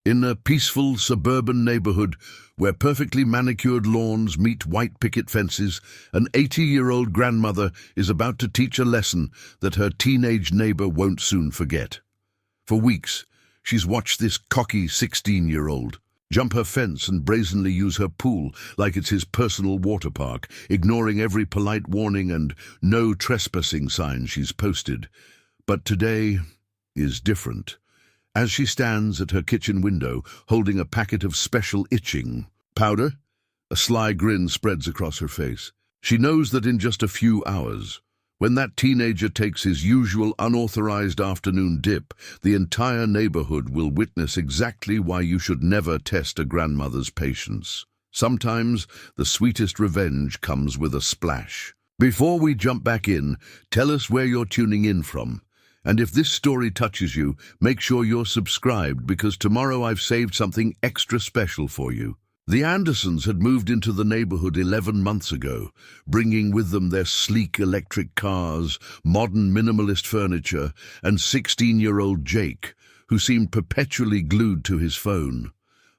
In a peaceful suburban neighborhood where perfectly manicured lawns meet white picket fences, an 80-year-old grandmother is about to teach a lesson that her teenage neighbor won't soon forget. For weeks, she's watched this cocky 16-year-old jump her fence and brazenly use her pool like it's his personal water park, ignoring every polite warning and no trespassing sign she's posted. But today is different. As she stands at her kitchen window, holding a packet of special itching powder, a sly grin spreads across her face. She knows that in just a few hours, when that teenager takes his usual unauthorized afternoon dip, the entire neighborhood will witness exactly why you should never test a grandmother's patience. Sometimes the sweetest revenge comes with a splash. Before we jump back in, tell us where you're tuning in from. And if this story touches you, make sure you're subscribed, because tomorrow I've saved something extra special for you. The Andersons had moved into the neighborhood 11 months ago, bringing with them their sleek electric cars, modern minimalist furniture, and 16-year-old Jake, who seemed perpetually glued to his phone.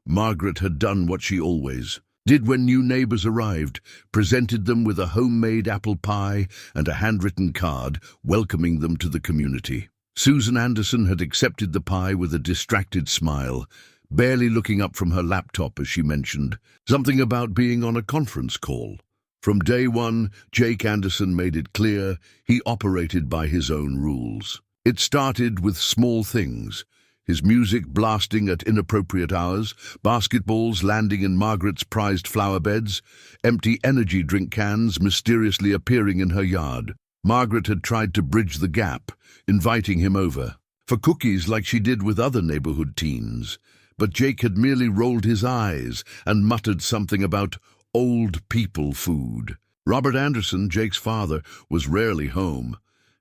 Margaret had done what she always did when new neighbors arrived, presented them with a homemade apple pie and a handwritten card welcoming them to the community. Susan Anderson had accepted the pie with a distracted smile, barely looking up from her laptop as she mentioned something about being on a conference call. From day one, Jake Anderson made it clear he operated by his own rules. It started with small things: his music blasting at inappropriate hours, basketballs landing in Margaret's prized flower beds, empty energy drink cans mysteriously appearing in her yard. Margaret had tried to bridge the gap, inviting him over for cookies like she did with other neighborhood teens. But Jake had merely rolled his eyes and muttered something about old people food. Robert Anderson, Jake's father, was rarely home,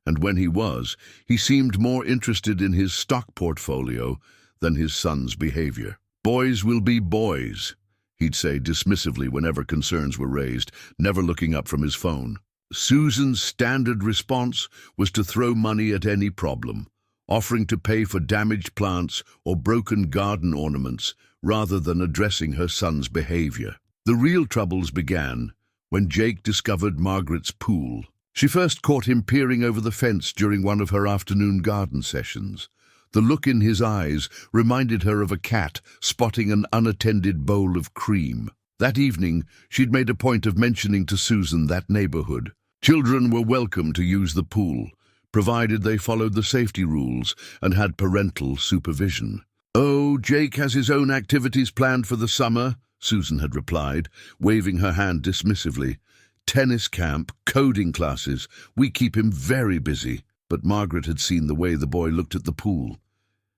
and when he was, he seemed more interested in his stock portfolio than his son's behavior. "Boys will be boys," he'd say dismissively whenever concerns were raised, never looking up from his phone. Susan's standard response was to throw money at any problem, offering to pay for damaged plants or broken garden ornaments rather than addressing her son's behavior. The real troubles began when Jake discovered Margaret's pool. She first caught him peering over the fence during one of her afternoon garden sessions. The look in his eyes reminded her of a cat spotting an unattended bowl of cream. That evening, she'd made a point of mentioning to Susan that neighborhood children were welcome to use the pool, provided they followed the safety rules and had parental supervision. "Oh, Jake has his own activities planned for the summer," Susan had replied, waving her hand dismissively. "Tennis camp, coding classes, we keep him very busy." But Margaret had seen the way the boy looked at the pool,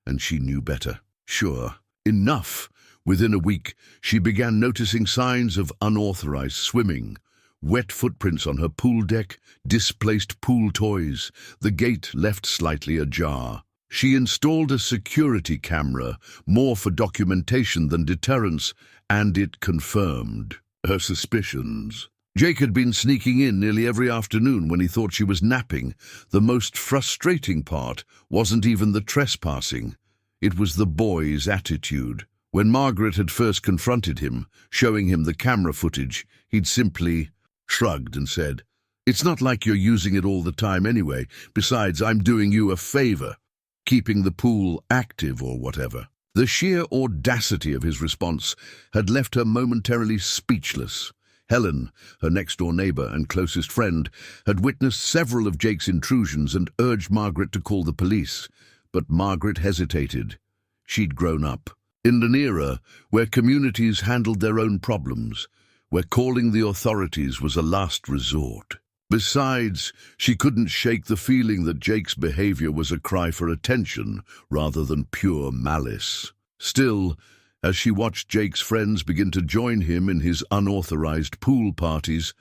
and she knew better. Sure, enough. Within a week, she began noticing signs of unauthorized swimming, wet footprints on her pool deck, displaced pool toys, the gate left slightly ajar. She installed a security camera, more for documentation than deterrence, and it confirmed her suspicions. Jake had been sneaking in nearly every afternoon when he thought she was napping. The most frustrating part wasn't even the trespassing. It was the boy's attitude. When Margaret had first confronted him, showing him the camera footage, he'd simply shrugged and said, "It's not like you're using it all the time anyway. Besides, I'm doing you a favor, keeping the pool active or whatever." The sheer audacity of his response had left her momentarily speechless. Helen, her next-door neighbor and closest friend, had witnessed several of Jake's intrusions and urged Margaret to call the police. But Margaret hesitated. She'd grown up in an era where communities handled their own problems, where calling the authorities was a last resort. Besides, she couldn't shake the feeling that Jake's behavior was a cry for attention rather than pure malice. Still, as she watched Jake's friends begin to join him in his unauthorized pool parties,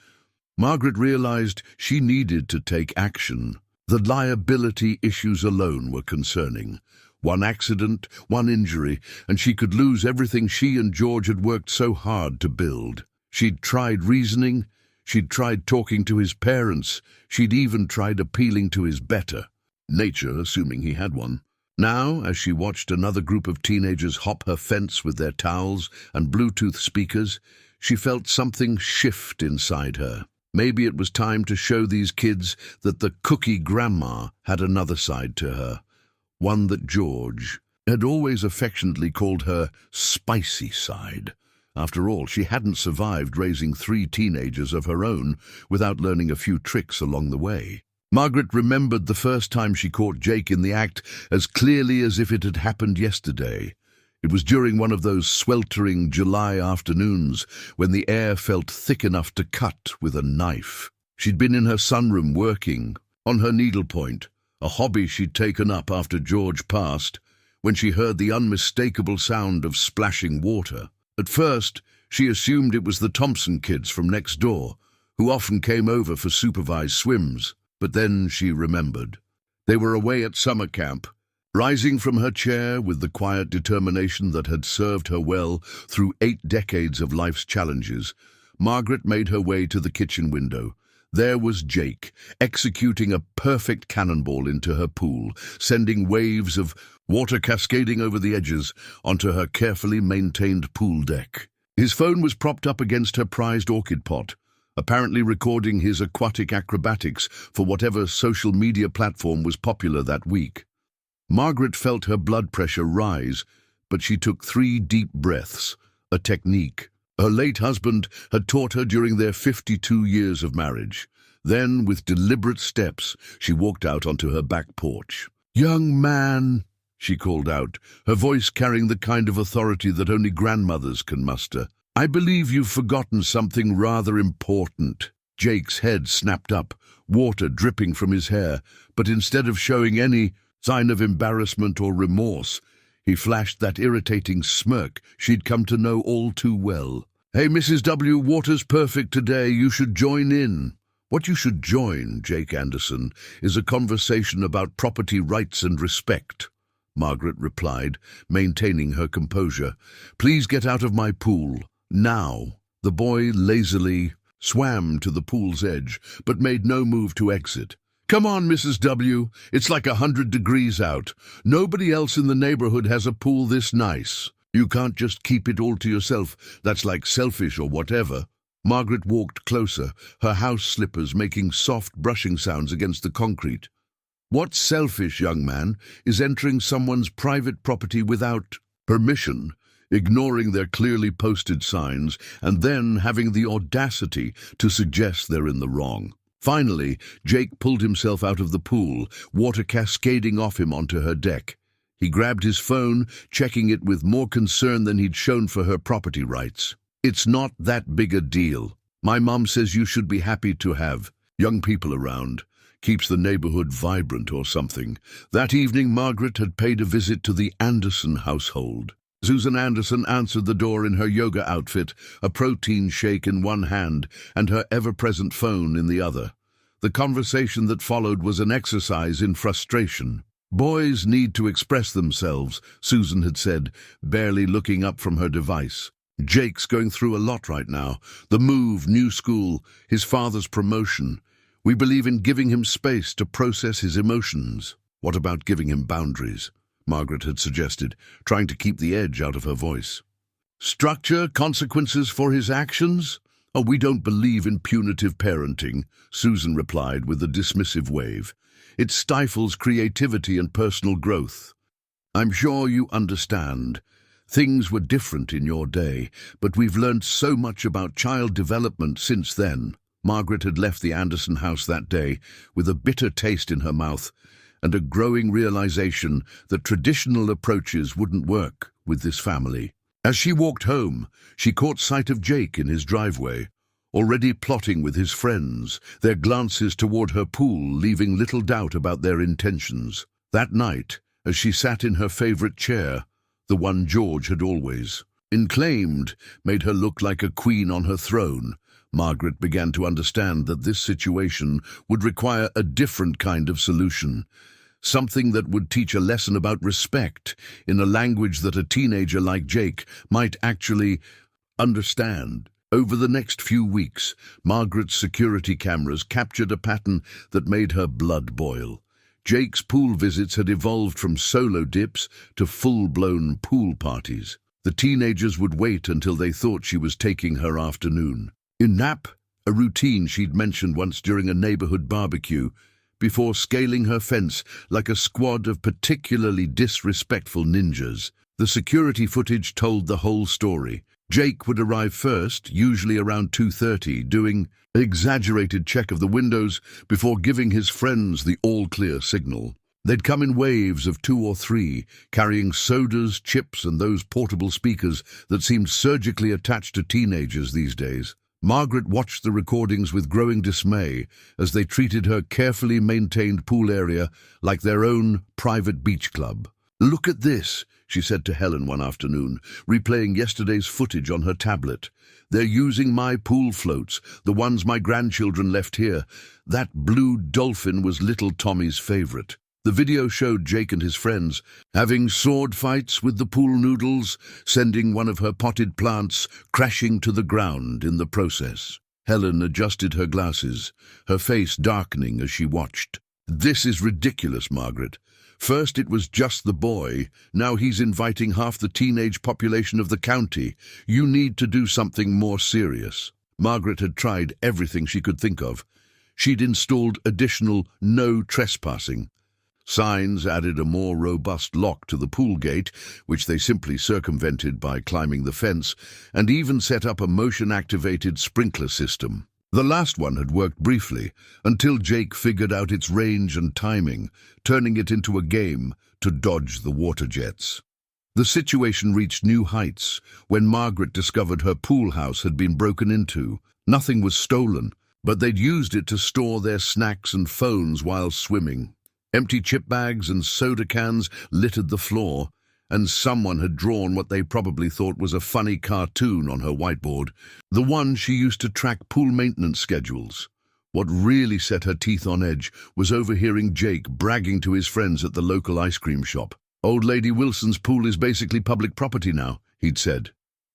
Margaret realized she needed to take action. The liability issues alone were concerning. One accident, one injury, and she could lose everything she and George had worked so hard to build. She'd tried reasoning, she'd tried talking to his parents, she'd even tried appealing to his better nature, assuming he had one. Now, as she watched another group of teenagers hop her fence with their towels and Bluetooth speakers, she felt something shift inside her. Maybe it was time to show these kids that the cookie grandma had another side to her, one that George had always affectionately called her spicy side. After all, she hadn't survived raising 3 teenagers of her own without learning a few tricks along the way. Margaret remembered the first time she caught Jake in the act as clearly as if it had happened yesterday. It was during one of those sweltering July afternoons when the air felt thick enough to cut with a knife. She'd been in her sunroom working, on her needlepoint, a hobby she'd taken up after George passed, when she heard the unmistakable sound of splashing water. At first, she assumed it was the Thompson kids from next door, who often came over for supervised swims. But then she remembered. They were away at summer camp. Rising from her chair with the quiet determination that had served her well through 8 decades of life's challenges, Margaret made her way to the kitchen window. There was Jake, executing a perfect cannonball into her pool, sending waves of water cascading over the edges onto her carefully maintained pool deck. His phone was propped up against her prized orchid pot, apparently recording his aquatic acrobatics for whatever social media platform was popular that week. Margaret felt her blood pressure rise, but she took 3 deep breaths, a technique her late husband had taught her during their 52 years of marriage. Then, with deliberate steps, she walked out onto her back porch. "Young man," she called out, her voice carrying the kind of authority that only grandmothers can muster. "I believe you've forgotten something rather important." Jake's head snapped up, water dripping from his hair, but instead of showing any sign of embarrassment or remorse, he flashed that irritating smirk she'd come to know all too well. "Hey, Mrs. W, water's perfect today. You should join in." "What you should join, Jake Anderson, is a conversation about property rights and respect," Margaret replied, maintaining her composure. "Please get out of my pool. Now." The boy lazily swam to the pool's edge, but made no move to exit. "Come on, Mrs. W. It's like 100 degrees out. Nobody else in the neighborhood has a pool this nice. You can't just keep it all to yourself. That's like selfish or whatever." Margaret walked closer, her house slippers making soft brushing sounds against the concrete. "What's selfish, young man, is entering someone's private property without permission, ignoring their clearly posted signs, and then having the audacity to suggest they're in the wrong." Finally, Jake pulled himself out of the pool, water cascading off him onto her deck. He grabbed his phone, checking it with more concern than he'd shown for her property rights. "It's not that big a deal. My mom says you should be happy to have young people around. Keeps the neighborhood vibrant or something." That evening, Margaret had paid a visit to the Anderson household. Susan Anderson answered the door in her yoga outfit, a protein shake in one hand and her ever-present phone in the other. The conversation that followed was an exercise in frustration. "Boys need to express themselves," Susan had said, barely looking up from her device. "Jake's going through a lot right now. The move, new school, his father's promotion. We believe in giving him space to process his emotions." "What about giving him boundaries?" Margaret had suggested, trying to keep the edge out of her voice. "Structure, consequences for his actions? Oh, we don't believe in punitive parenting," Susan replied with a dismissive wave. "It stifles creativity and personal growth. I'm sure you understand. Things were different in your day, but we've learned so much about child development since then." Margaret had left the Anderson house that day with a bitter taste in her mouth and a growing realization that traditional approaches wouldn't work with this family. As she walked home, she caught sight of Jake in his driveway, already plotting with his friends, their glances toward her pool leaving little doubt about their intentions. That night, as she sat in her favorite chair, the one George had always claimed made her look like a queen on her throne, Margaret began to understand that this situation would require a different kind of solution, something that would teach a lesson about respect in a language that a teenager like Jake might actually understand. Over the next few weeks, Margaret's security cameras captured a pattern that made her blood boil. Jake's pool visits had evolved from solo dips to full-blown pool parties. The teenagers would wait until they thought she was taking her afternoon. In nap, a routine she'd mentioned once during a neighborhood barbecue, before scaling her fence like a squad of particularly disrespectful ninjas. The security footage told the whole story. Jake would arrive first, usually around 2:30, doing an exaggerated check of the windows before giving his friends the all-clear signal. They'd come in waves of 2 or 3, carrying sodas, chips, and those portable speakers that seemed surgically attached to teenagers these days. Margaret watched the recordings with growing dismay as they treated her carefully maintained pool area like their own private beach club. "Look at this," she said to Helen one afternoon, replaying yesterday's footage on her tablet. "They're using my pool floats, the ones my grandchildren left here. That blue dolphin was little Tommy's favorite." The video showed Jake and his friends having sword fights with the pool noodles, sending one of her potted plants crashing to the ground in the process. Helen adjusted her glasses, her face darkening as she watched. "This is ridiculous, Margaret. First it was just the boy, now he's inviting half the teenage population of the county. You need to do something more serious." Margaret had tried everything she could think of. She'd installed additional "no trespassing" signs, added a more robust lock to the pool gate, which they simply circumvented by climbing the fence, and even set up a motion-activated sprinkler system. The last one had worked briefly, until Jake figured out its range and timing, turning it into a game to dodge the water jets. The situation reached new heights when Margaret discovered her pool house had been broken into. Nothing was stolen, but they'd used it to store their snacks and phones while swimming. Empty chip bags and soda cans littered the floor, and someone had drawn what they probably thought was a funny cartoon on her whiteboard, the one she used to track pool maintenance schedules. What really set her teeth on edge was overhearing Jake bragging to his friends at the local ice cream shop. "Old Lady Wilson's pool is basically public property now," he'd said,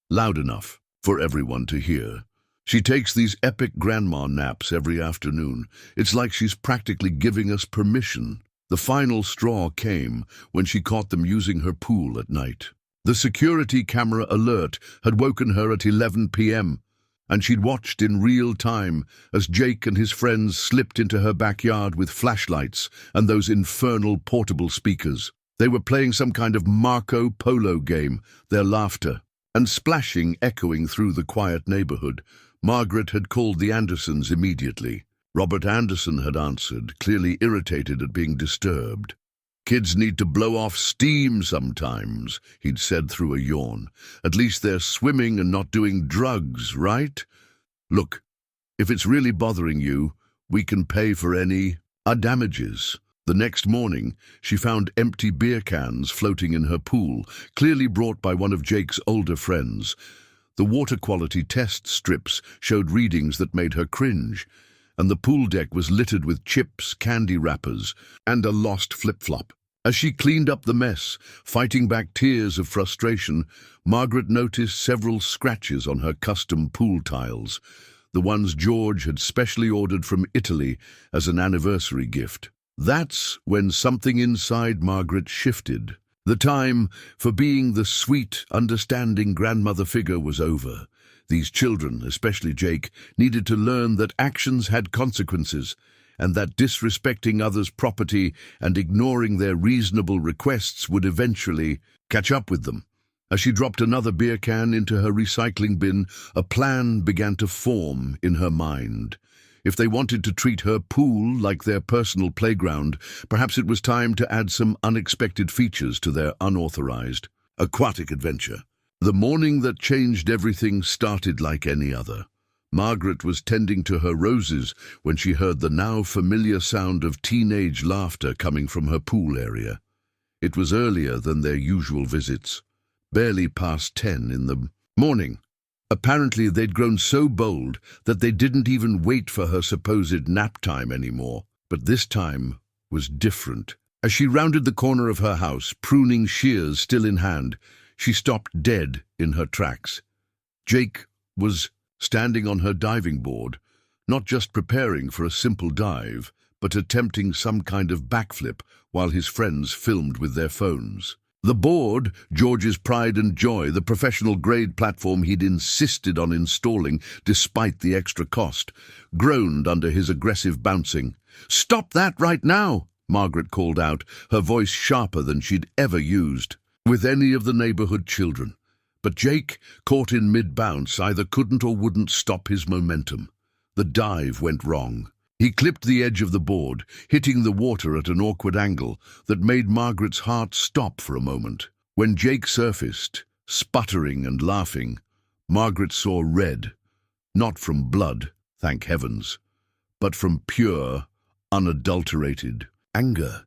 loud enough for everyone to hear. "She takes these epic grandma naps every afternoon. It's like she's practically giving us permission." The final straw came when she caught them using her pool at night. The security camera alert had woken her at 11 p.m., and she'd watched in real time as Jake and his friends slipped into her backyard with flashlights and those infernal portable speakers. They were playing some kind of Marco Polo game, their laughter and splashing echoing through the quiet neighborhood. Margaret had called the Andersons immediately. Robert Anderson had answered, clearly irritated at being disturbed. "Kids need to blow off steam sometimes," he'd said through a yawn. "At least they're swimming and not doing drugs, right? Look, if it's really bothering you, we can pay for any damages." The next morning, she found empty beer cans floating in her pool, clearly brought by one of Jake's older friends. The water quality test strips showed readings that made her cringe, and the pool deck was littered with chips, candy wrappers, and a lost flip-flop. As she cleaned up the mess, fighting back tears of frustration, Margaret noticed several scratches on her custom pool tiles, the ones George had specially ordered from Italy as an anniversary gift. That's when something inside Margaret shifted. The time for being the sweet, understanding grandmother figure was over. These children, especially Jake, needed to learn that actions had consequences, and that disrespecting others' property and ignoring their reasonable requests would eventually catch up with them. As she dropped another beer can into her recycling bin, a plan began to form in her mind. If they wanted to treat her pool like their personal playground, perhaps it was time to add some unexpected features to their unauthorized aquatic adventure. The morning that changed everything started like any other. Margaret was tending to her roses when she heard the now familiar sound of teenage laughter coming from her pool area. It was earlier than their usual visits, barely past 10 in the morning. Apparently they'd grown so bold that they didn't even wait for her supposed nap time anymore. But this time was different. As she rounded the corner of her house, pruning shears still in hand, she stopped dead in her tracks. Jake was standing on her diving board, not just preparing for a simple dive, but attempting some kind of backflip while his friends filmed with their phones. The board, George's pride and joy, the professional-grade platform he'd insisted on installing despite the extra cost, groaned under his aggressive bouncing. "Stop that right now!" Margaret called out, her voice sharper than she'd ever used, with any of the neighborhood children. But Jake, caught in mid-bounce, either couldn't or wouldn't stop his momentum. The dive went wrong. He clipped the edge of the board, hitting the water at an awkward angle that made Margaret's heart stop for a moment. When Jake surfaced, sputtering and laughing, Margaret saw red, not from blood, thank heavens, but from pure, unadulterated anger.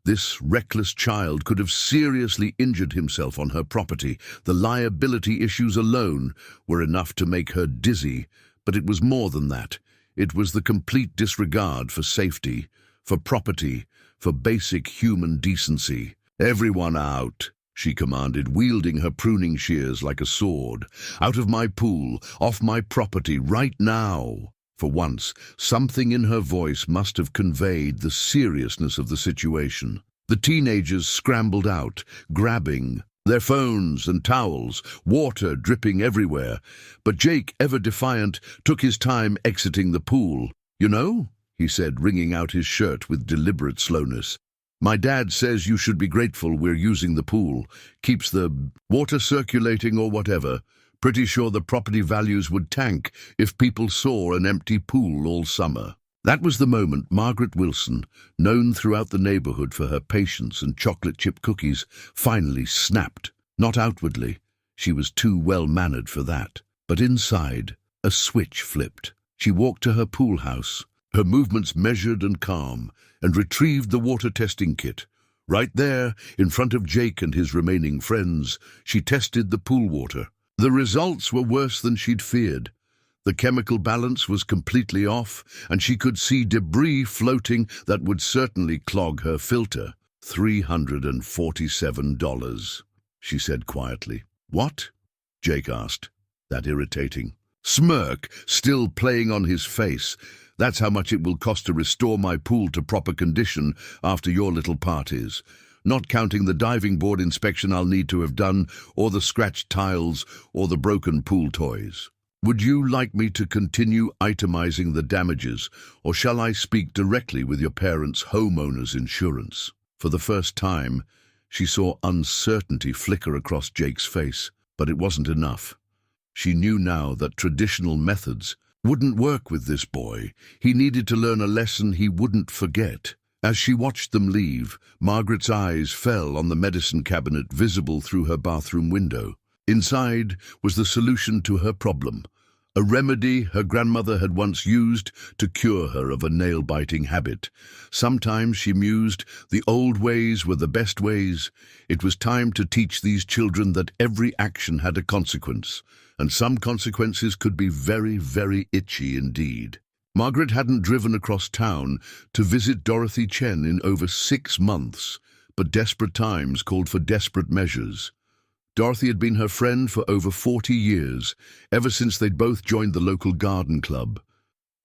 This reckless child could have seriously injured himself on her property. The liability issues alone were enough to make her dizzy, but it was more than that. It was the complete disregard for safety, for property, for basic human decency. "Everyone out," she commanded, wielding her pruning shears like a sword. "Out of my pool, off my property, right now." For once, something in her voice must have conveyed the seriousness of the situation. The teenagers scrambled out, grabbing their phones and towels, water dripping everywhere. But Jake, ever defiant, took his time exiting the pool. "You know," he said, wringing out his shirt with deliberate slowness, "my dad says you should be grateful we're using the pool. Keeps the water circulating or whatever. Pretty sure the property values would tank if people saw an empty pool all summer." That was the moment Margaret Wilson, known throughout the neighborhood for her patience and chocolate chip cookies, finally snapped. Not outwardly, she was too well-mannered for that. But inside, a switch flipped. She walked to her pool house, her movements measured and calm, and retrieved the water testing kit. Right there, in front of Jake and his remaining friends, she tested the pool water. The results were worse than she'd feared. The chemical balance was completely off, and she could see debris floating that would certainly clog her filter. $347, she said quietly. "What?" Jake asked, that irritating smirk still playing on his face. "That's how much it will cost to restore my pool to proper condition after your little parties. Not counting the diving board inspection I'll need to have done, or the scratched tiles, or the broken pool toys. Would you like me to continue itemizing the damages, or shall I speak directly with your parents' homeowner's insurance?" For the first time, she saw uncertainty flicker across Jake's face, but it wasn't enough. She knew now that traditional methods wouldn't work with this boy. He needed to learn a lesson he wouldn't forget. As she watched them leave, Margaret's eyes fell on the medicine cabinet visible through her bathroom window. Inside was the solution to her problem, a remedy her grandmother had once used to cure her of a nail-biting habit. Sometimes, she mused, the old ways were the best ways. It was time to teach these children that every action had a consequence, and some consequences could be very, very itchy indeed. Margaret hadn't driven across town to visit Dorothy Chen in over 6 months, but desperate times called for desperate measures. Dorothy had been her friend for over 40 years, ever since they'd both joined the local garden club.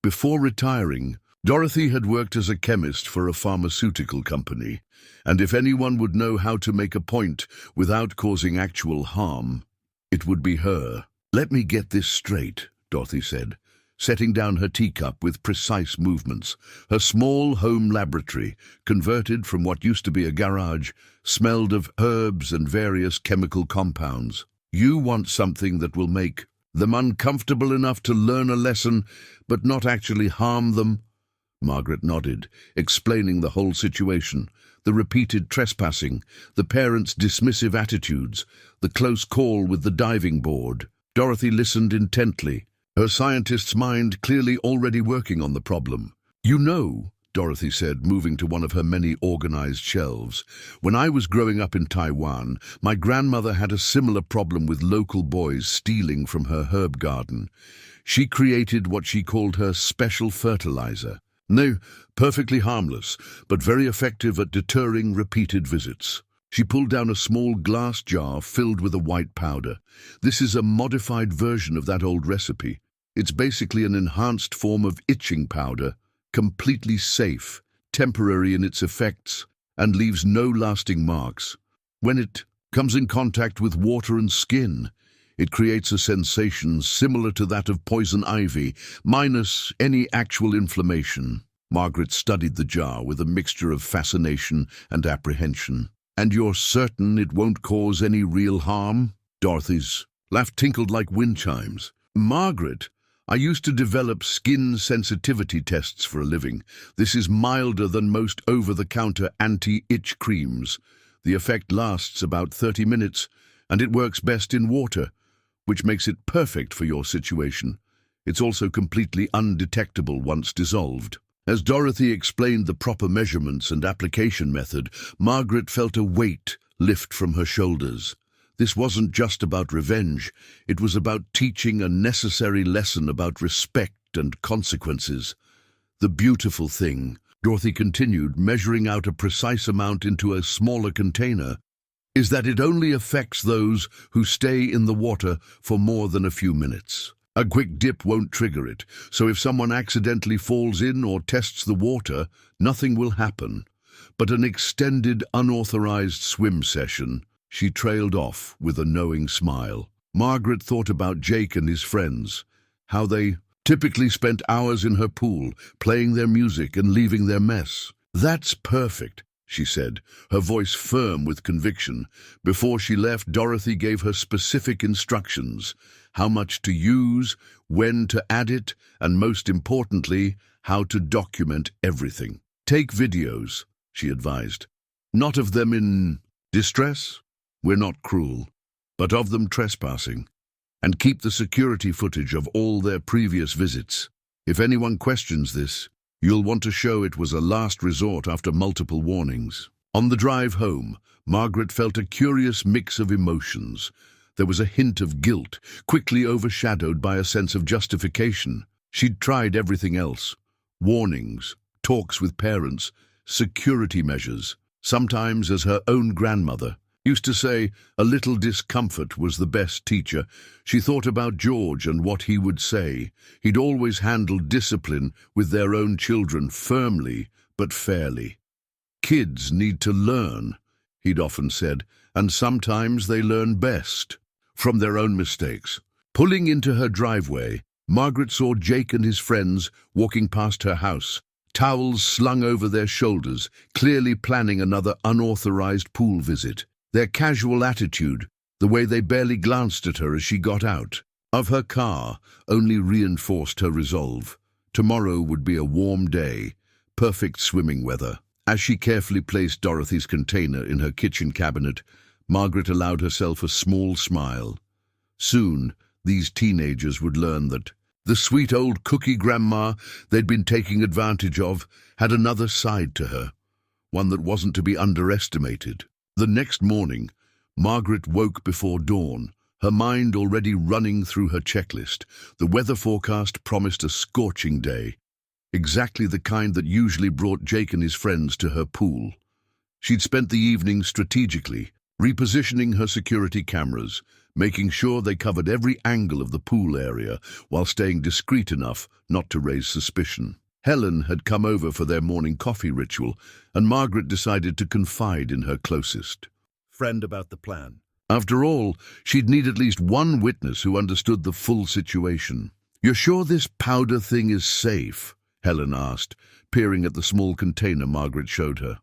Before retiring, Dorothy had worked as a chemist for a pharmaceutical company, and if anyone would know how to make a point without causing actual harm, it would be her. "Let me get this straight," Dorothy said, setting down her teacup with precise movements. Her small home laboratory, converted from what used to be a garage, smelled of herbs and various chemical compounds. "You want something that will make them uncomfortable enough to learn a lesson, but not actually harm them?" Margaret nodded, explaining the whole situation. The repeated trespassing, the parents' dismissive attitudes, the close call with the diving board. Dorothy listened intently, her scientist's mind clearly already working on the problem. "You know," Dorothy said, moving to one of her many organized shelves, "when I was growing up in Taiwan, my grandmother had a similar problem with local boys stealing from her herb garden. She created what she called her special fertilizer. No, perfectly harmless, but very effective at deterring repeated visits. She pulled down a small glass jar filled with a white powder. This is a modified version of that old recipe. It's basically an enhanced form of itching powder, completely safe, temporary in its effects and leaves no lasting marks. When it comes in contact with water and skin, it creates a sensation similar to that of poison ivy, minus any actual inflammation. Margaret studied the jar with a mixture of fascination and apprehension. "And you're certain it won't cause any real harm?" Dorothy's laugh tinkled like wind chimes. "Margaret, I used to develop skin sensitivity tests for a living. This is milder than most over-the-counter anti-itch creams. The effect lasts about 30 minutes, and it works best in water, which makes it perfect for your situation. It's also completely undetectable once dissolved." As Dorothy explained the proper measurements and application method, Margaret felt a weight lift from her shoulders. This wasn't just about revenge, it was about teaching a necessary lesson about respect and consequences. "The beautiful thing," Dorothy continued, measuring out a precise amount into a smaller container, "is that it only affects those who stay in the water for more than a few minutes. A quick dip won't trigger it, so if someone accidentally falls in or tests the water, nothing will happen. But an extended, unauthorized swim session—" She trailed off with a knowing smile. Margaret thought about Jake and his friends, how they typically spent hours in her pool, playing their music and leaving their mess. "That's perfect," she said, her voice firm with conviction. Before she left, Dorothy gave her specific instructions: how much to use, when to add it, and most importantly, how to document everything. "Take videos," she advised. "Not of them in distress? We're not cruel, but of them trespassing. And keep the security footage of all their previous visits. If anyone questions this, you'll want to show it was a last resort after multiple warnings." On the drive home, Margaret felt a curious mix of emotions. There was a hint of guilt, quickly overshadowed by a sense of justification. She'd tried everything else: warnings, talks with parents, security measures. Sometimes, as her own grandmother used to say, a little discomfort was the best teacher. She thought about George and what he would say. He'd always handled discipline with their own children firmly but fairly. "Kids need to learn," he'd often said, "and sometimes they learn best from their own mistakes." Pulling into her driveway, Margaret saw Jake and his friends walking past her house, towels slung over their shoulders, clearly planning another unauthorized pool visit. Their casual attitude, the way they barely glanced at her as she got out of her car, only reinforced her resolve. Tomorrow would be a warm day, perfect swimming weather. As she carefully placed Dorothy's container in her kitchen cabinet, Margaret allowed herself a small smile. Soon, these teenagers would learn that the sweet old cookie grandma they'd been taking advantage of had another side to her, one that wasn't to be underestimated. The next morning, Margaret woke before dawn, her mind already running through her checklist. The weather forecast promised a scorching day, exactly the kind that usually brought Jake and his friends to her pool. She'd spent the evening strategically, repositioning her security cameras, making sure they covered every angle of the pool area while staying discreet enough not to raise suspicion. Helen had come over for their morning coffee ritual, and Margaret decided to confide in her closest friend about the plan. After all, she'd need at least one witness who understood the full situation. "You're sure this powder thing is safe?" Helen asked, peering at the small container Margaret showed her.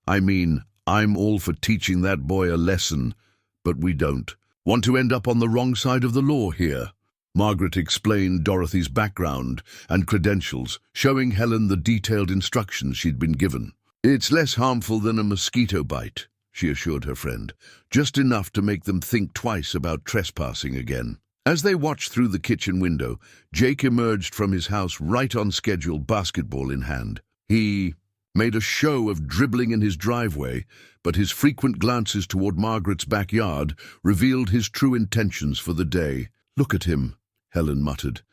"I mean, I'm all for teaching that boy a lesson, but we don't want to end up on the wrong side of the law here." Margaret explained Dorothy's background and credentials, showing Helen the detailed instructions she'd been given. "It's less harmful than a mosquito bite," she assured her friend, "just enough to make them think twice about trespassing again." As they watched through the kitchen window, Jake emerged from his house right on schedule, basketball in hand. He made a show of dribbling in his driveway, but his frequent glances toward Margaret's backyard revealed his true intentions for the day. "Look at him," Helen muttered,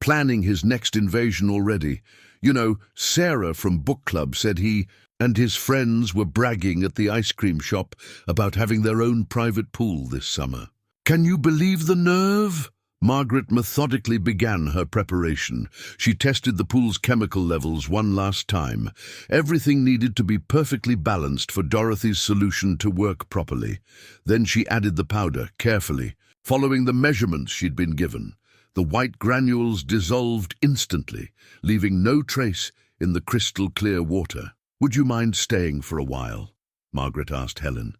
"planning his next invasion already. You know, Sarah from book club said he and his friends were bragging at the ice cream shop about having their own private pool this summer." "Can you believe the nerve?" Margaret methodically began her preparation. She tested the pool's chemical levels one last time. Everything needed to be perfectly balanced for Dorothy's solution to work properly. Then she added the powder, carefully, following the measurements she'd been given. The white granules dissolved instantly, leaving no trace in the crystal-clear water. "Would you mind staying for a while?" Margaret asked Helen.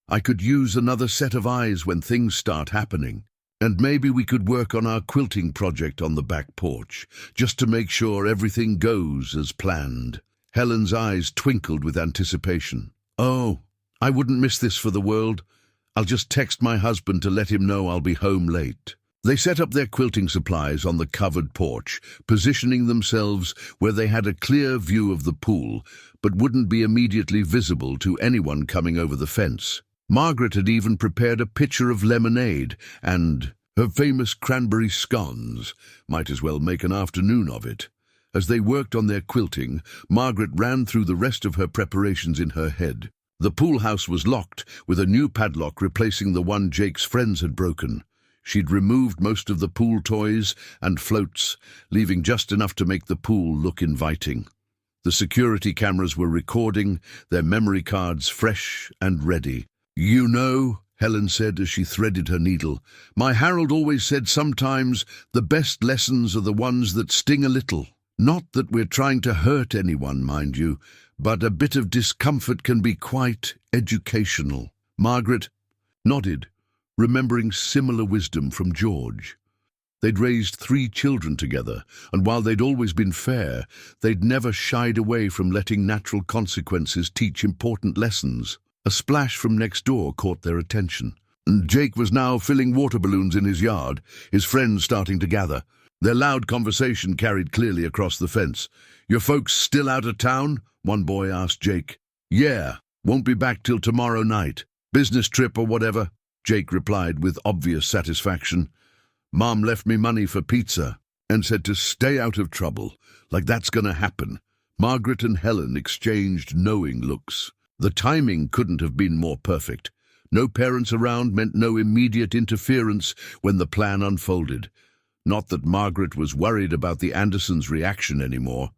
"I could use another set of eyes when things start happening. And maybe we could work on our quilting project on the back porch, just to make sure everything goes as planned." Helen's eyes twinkled with anticipation. "Oh, I wouldn't miss this for the world. I'll just text my husband to let him know I'll be home late." They set up their quilting supplies on the covered porch, positioning themselves where they had a clear view of the pool, but wouldn't be immediately visible to anyone coming over the fence. Margaret had even prepared a pitcher of lemonade, and her famous cranberry scones. Might as well make an afternoon of it. As they worked on their quilting, Margaret ran through the rest of her preparations in her head. The pool house was locked, with a new padlock replacing the one Jake's friends had broken. She'd removed most of the pool toys and floats, leaving just enough to make the pool look inviting. The security cameras were recording, their memory cards fresh and ready. "You know," Helen said as she threaded her needle, "my Harold always said sometimes the best lessons are the ones that sting a little. Not that we're trying to hurt anyone, mind you, but a bit of discomfort can be quite educational." Margaret nodded, remembering similar wisdom from George. They'd raised 3 children together, and while they'd always been fair, they'd never shied away from letting natural consequences teach important lessons. A splash from next door caught their attention. Jake was now filling water balloons in his yard, his friends starting to gather. Their loud conversation carried clearly across the fence. "Your folks still out of town?" one boy asked Jake. "Yeah, won't be back till tomorrow night. Business trip or whatever," Jake replied with obvious satisfaction. "Mom left me money for pizza and said to stay out of trouble, like that's gonna happen." Margaret and Helen exchanged knowing looks. The timing couldn't have been more perfect. No parents around meant no immediate interference when the plan unfolded. Not that Margaret was worried about the Andersons' reaction anymore.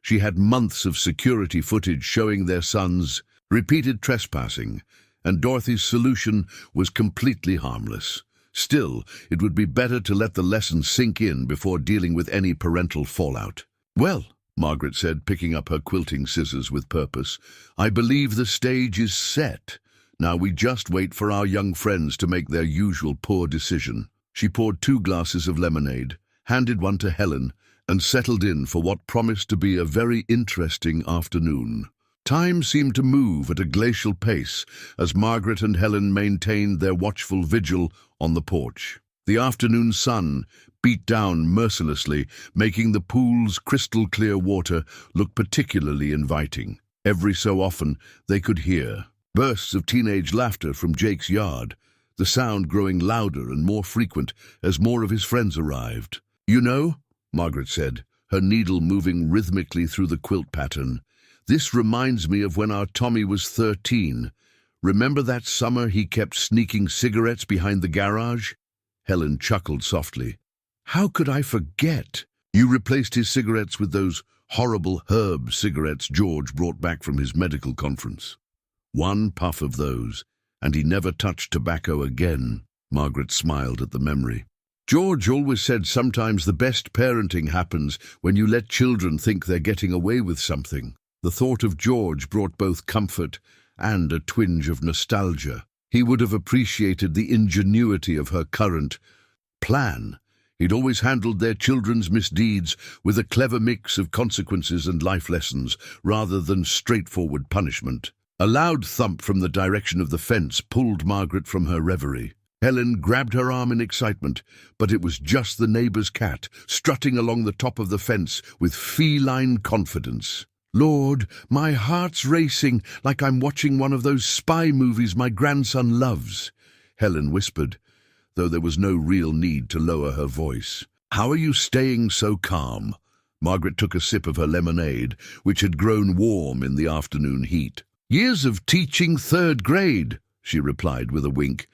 She had months of security footage showing their sons repeated trespassing, and Dorothy's solution was completely harmless. Still, it would be better to let the lesson sink in before dealing with any parental fallout. "Well," Margaret said, picking up her quilting scissors with purpose, "I believe the stage is set. Now we just wait for our young friends to make their usual poor decision." She poured 2 glasses of lemonade, handed one to Helen, and settled in for what promised to be a very interesting afternoon. Time seemed to move at a glacial pace as Margaret and Helen maintained their watchful vigil on the porch. The afternoon sun beat down mercilessly, making the pool's crystal-clear water look particularly inviting. Every so often, they could hear bursts of teenage laughter from Jake's yard, the sound growing louder and more frequent as more of his friends arrived. "You know," Margaret said, her needle moving rhythmically through the quilt pattern, "this reminds me of when our Tommy was 13. Remember that summer he kept sneaking cigarettes behind the garage?" Helen chuckled softly. "How could I forget? You replaced his cigarettes with those horrible herb cigarettes George brought back from his medical conference." "One puff of those, and he never touched tobacco again." Margaret smiled at the memory. "George always said sometimes the best parenting happens when you let children think they're getting away with something." The thought of George brought both comfort and a twinge of nostalgia. He would have appreciated the ingenuity of her current plan. He'd always handled their children's misdeeds with a clever mix of consequences and life lessons, rather than straightforward punishment. A loud thump from the direction of the fence pulled Margaret from her reverie. Helen grabbed her arm in excitement, but it was just the neighbor's cat, strutting along the top of the fence with feline confidence. "Lord, my heart's racing like I'm watching one of those spy movies my grandson loves," Helen whispered, though there was no real need to lower her voice. "How are you staying so calm?" Margaret took a sip of her lemonade, which had grown warm in the afternoon heat. "Years of teaching 3rd grade," she replied with a wink.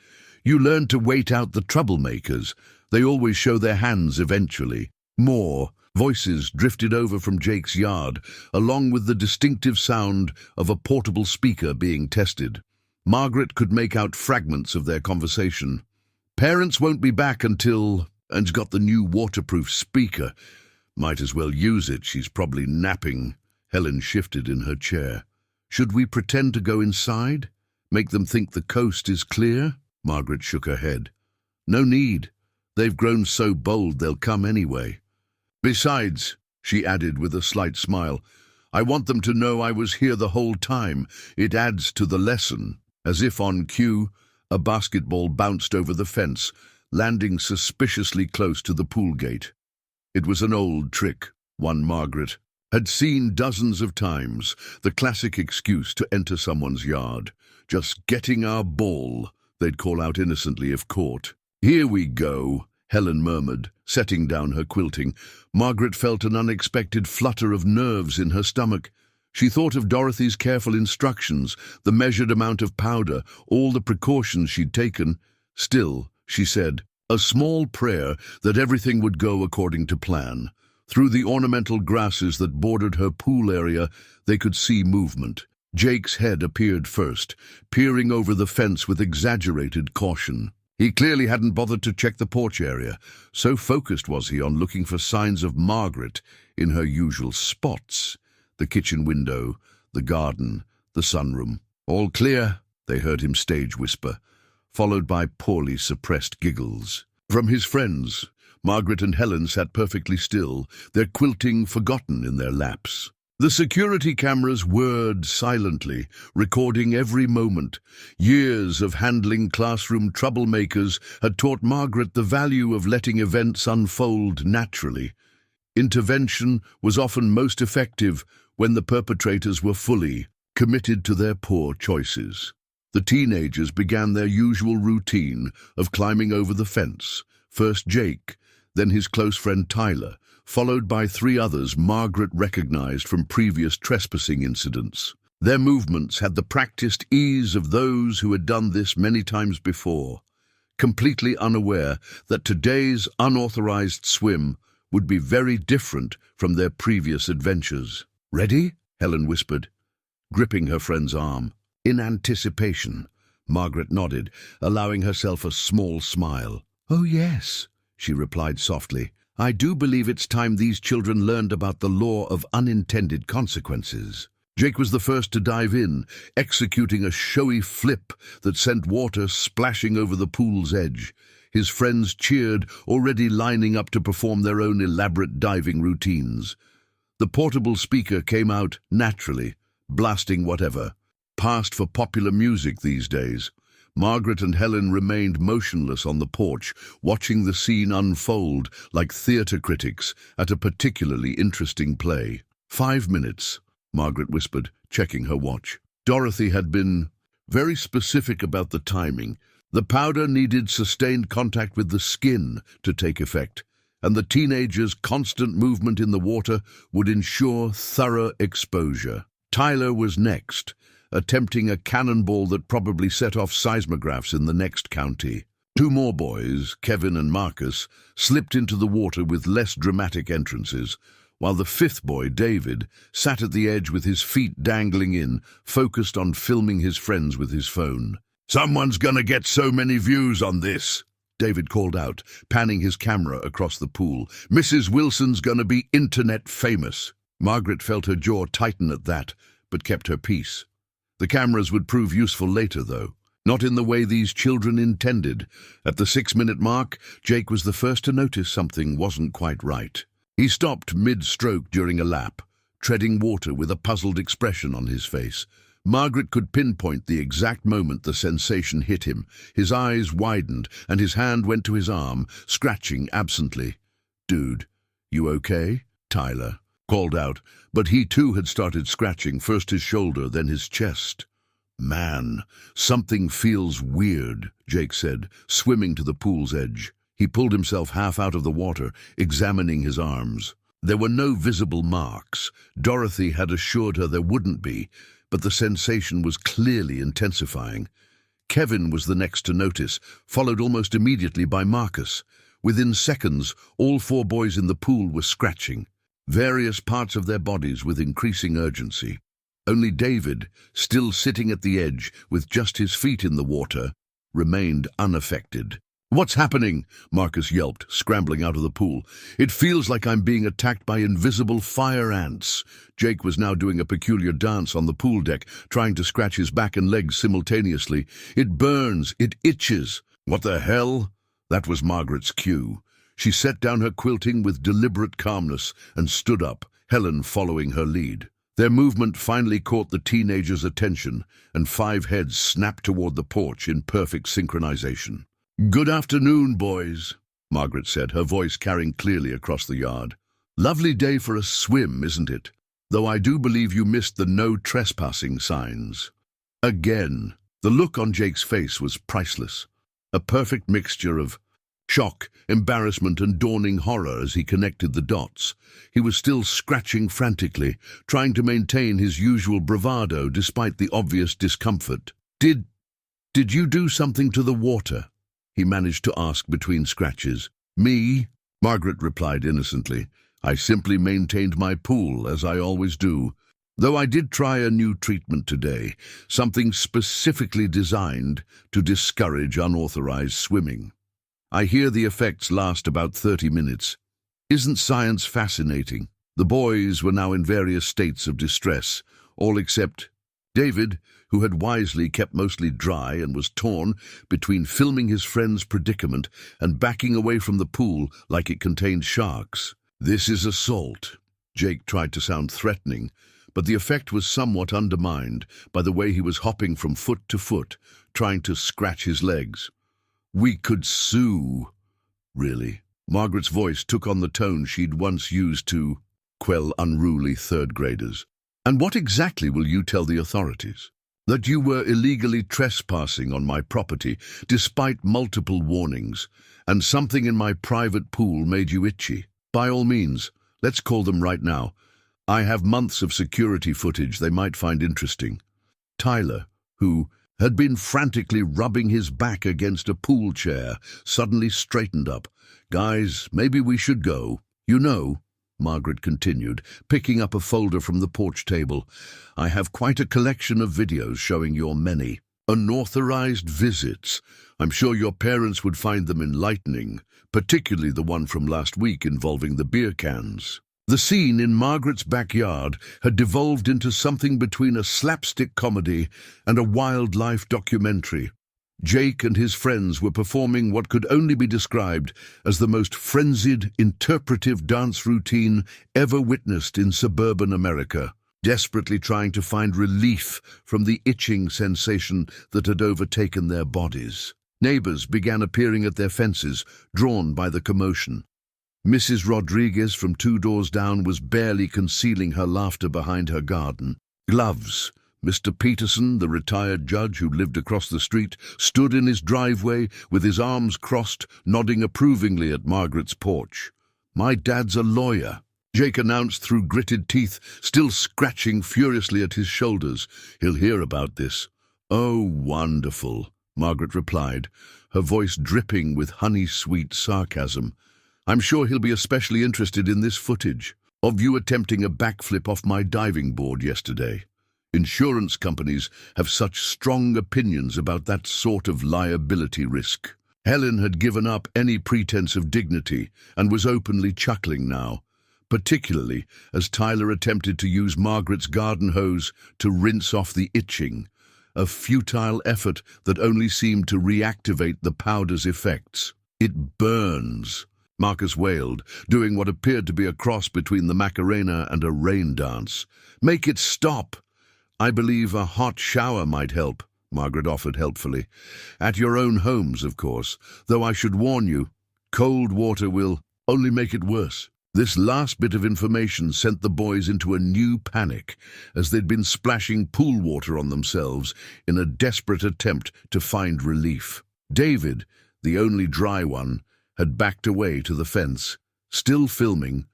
You learn to wait out the troublemakers. They always show their hands eventually. More voices drifted over from Jake's yard, along with the distinctive sound of a portable speaker being tested. Margaret could make out fragments of their conversation. Parents won't be back until... and's got the new waterproof speaker. Might as well use it, she's probably napping. Helen shifted in her chair. Should we pretend to go inside? Make them think the coast is clear? Margaret shook her head. No need. They've grown so bold they'll come anyway. Besides, she added with a slight smile, I want them to know I was here the whole time. It adds to the lesson. As if on cue, a basketball bounced over the fence, landing suspiciously close to the pool gate. It was an old trick, one Margaret had seen dozens of times, the classic excuse to enter someone's yard. Just getting our ball, they'd call out innocently if caught. Here we go, Helen murmured, setting down her quilting. Margaret felt an unexpected flutter of nerves in her stomach. She thought of Dorothy's careful instructions, the measured amount of powder, all the precautions she'd taken. Still, she said, a small prayer that everything would go according to plan. Through the ornamental grasses that bordered her pool area, they could see movement. Jake's head appeared first, peering over the fence with exaggerated caution. He clearly hadn't bothered to check the porch area. So focused was he on looking for signs of Margaret in her usual spots. The kitchen window, the garden, the sunroom. All clear, they heard him stage whisper, followed by poorly suppressed giggles. From his friends, Margaret and Helen sat perfectly still, their quilting forgotten in their laps. The security cameras whirred silently, recording every moment. Years of handling classroom troublemakers had taught Margaret the value of letting events unfold naturally. Intervention was often most effective when the perpetrators were fully committed to their poor choices. The teenagers began their usual routine of climbing over the fence. First Jake, then his close friend Tyler, followed by 3 others Margaret recognized from previous trespassing incidents. Their movements had the practiced ease of those who had done this many times before, completely unaware that today's unauthorized swim would be very different from their previous adventures. "Ready?" Helen whispered, gripping her friend's arm. In anticipation, Margaret nodded, allowing herself a small smile. "Oh, yes," she replied softly. "I do believe it's time these children learned about the law of unintended consequences." Jake was the first to dive in, executing a showy flip that sent water splashing over the pool's edge. His friends cheered, already lining up to perform their own elaborate diving routines. The portable speaker came out naturally, blasting whatever passed for popular music these days. Margaret and Helen remained motionless on the porch, watching the scene unfold like theater critics at a particularly interesting play. 5 minutes, Margaret whispered, checking her watch. Dorothy had been very specific about the timing. The powder needed sustained contact with the skin to take effect, and the teenagers' constant movement in the water would ensure thorough exposure. Tyler was next, attempting a cannonball that probably set off seismographs in the next county. 2 more boys, Kevin and Marcus, slipped into the water with less dramatic entrances, while the 5th boy, David, sat at the edge with his feet dangling in, focused on filming his friends with his phone. "Someone's gonna get so many views on this," David called out, panning his camera across the pool. "Mrs. Wilson's gonna be internet famous." Margaret felt her jaw tighten at that, but kept her peace. The cameras would prove useful later, though. Not in the way these children intended. At the 6-minute mark, Jake was the first to notice something wasn't quite right. He stopped mid-stroke during a lap, treading water with a puzzled expression on his face. Margaret could pinpoint the exact moment the sensation hit him. His eyes widened, and his hand went to his arm, scratching absently. "Dude, you okay?" Tyler called out, but he too had started scratching, first his shoulder, then his chest. "Man, something feels weird," Jake said, swimming to the pool's edge. He pulled himself half out of the water, examining his arms. There were no visible marks. Dorothy had assured her there wouldn't be, but the sensation was clearly intensifying. Kevin was the next to notice, followed almost immediately by Marcus. Within seconds, all four boys in the pool were scratching various parts of their bodies with increasing urgency. Only David, still sitting at the edge with just his feet in the water, remained unaffected. "What's happening?" Marcus yelped, scrambling out of the pool. "It feels like I'm being attacked by invisible fire ants." Jake was now doing a peculiar dance on the pool deck, trying to scratch his back and legs simultaneously. "It burns, it itches." "What the hell?" That was Margaret's cue. She set down her quilting with deliberate calmness and stood up, Helen following her lead. Their movement finally caught the teenagers' attention, and 5 heads snapped toward the porch in perfect synchronization. "Good afternoon, boys," Margaret said, her voice carrying clearly across the yard. "Lovely day for a swim, isn't it? Though I do believe you missed the no trespassing signs." Again. The look on Jake's face was priceless. A perfect mixture of shock, embarrassment, and dawning horror as he connected the dots. He was still scratching frantically, trying to maintain his usual bravado despite the obvious discomfort. Did you do something to the water?" he managed to ask between scratches. "Me?" Margaret replied innocently. "I simply maintained my pool, as I always do. Though I did try a new treatment today, something specifically designed to discourage unauthorized swimming. I hear the effects last about 30 minutes. Isn't science fascinating?" The boys were now in various states of distress, all except David, who had wisely kept mostly dry and was torn between filming his friend's predicament and backing away from the pool like it contained sharks. "This is assault." Jake tried to sound threatening, but the effect was somewhat undermined by the way he was hopping from foot to foot, trying to scratch his legs. "We could sue." "Really?" Margaret's voice took on the tone she'd once used to quell unruly third-graders. "And what exactly will you tell the authorities?" "That you were illegally trespassing on my property, despite multiple warnings, and something in my private pool made you itchy. By all means, let's call them right now. I have months of security footage they might find interesting." Tyler, who had been frantically rubbing his back against a pool chair, suddenly straightened up. "Guys, maybe we should go. You know," Margaret continued, picking up a folder from the porch table, "I have quite a collection of videos showing your many unauthorized visits. I'm sure your parents would find them enlightening, particularly the one from last week involving the beer cans." The scene in Margaret's backyard had devolved into something between a slapstick comedy and a wildlife documentary. Jake and his friends were performing what could only be described as the most frenzied, interpretive dance routine ever witnessed in suburban America, desperately trying to find relief from the itching sensation that had overtaken their bodies. Neighbors began appearing at their fences, drawn by the commotion. Mrs. Rodriguez from 2 doors down was barely concealing her laughter behind her garden gloves. Mr. Peterson, the retired judge who lived across the street, stood in his driveway with his arms crossed, nodding approvingly at Margaret's porch. "My dad's a lawyer," Jake announced through gritted teeth, still scratching furiously at his shoulders. "He'll hear about this." "Oh, wonderful," Margaret replied, her voice dripping with honey-sweet sarcasm. "I'm sure he'll be especially interested in this footage of you attempting a backflip off my diving board yesterday. Insurance companies have such strong opinions about that sort of liability risk." Helen had given up any pretense of dignity and was openly chuckling now, particularly as Tyler attempted to use Margaret's garden hose to rinse off the itching, a futile effort that only seemed to reactivate the powder's effects. "It burns," Marcus wailed, doing what appeared to be a cross between the Macarena and a rain dance. "Make it stop." "I believe a hot shower might help," Margaret offered helpfully. "At your own homes, of course, though I should warn you, cold water will only make it worse." This last bit of information sent the boys into a new panic, as they'd been splashing pool water on themselves in a desperate attempt to find relief. David, the only dry one, had backed away to the fence, still filming,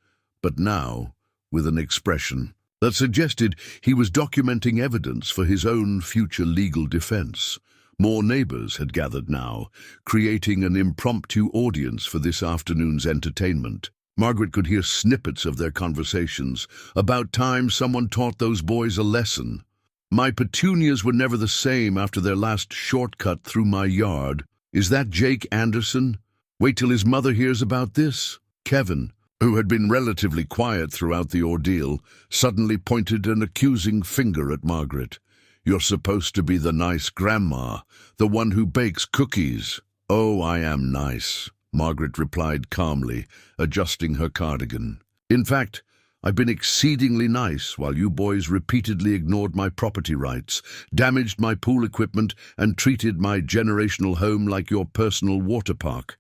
but now with an expression that suggested he was documenting evidence for his own future legal defense. More neighbors had gathered now, creating an impromptu audience for this afternoon's entertainment. Margaret could hear snippets of their conversations. About time someone taught those boys a lesson. My petunias were never the same after their last shortcut through my yard. Is that Jake Anderson? Wait till his mother hears about this. Kevin, who had been relatively quiet throughout the ordeal, suddenly pointed an accusing finger at Margaret. You're supposed to be the nice grandma, the one who bakes cookies. Oh, I am nice, Margaret replied calmly, adjusting her cardigan. In fact, I've been exceedingly nice while you boys repeatedly ignored my property rights, damaged my pool equipment, and treated my generational home like your personal water park.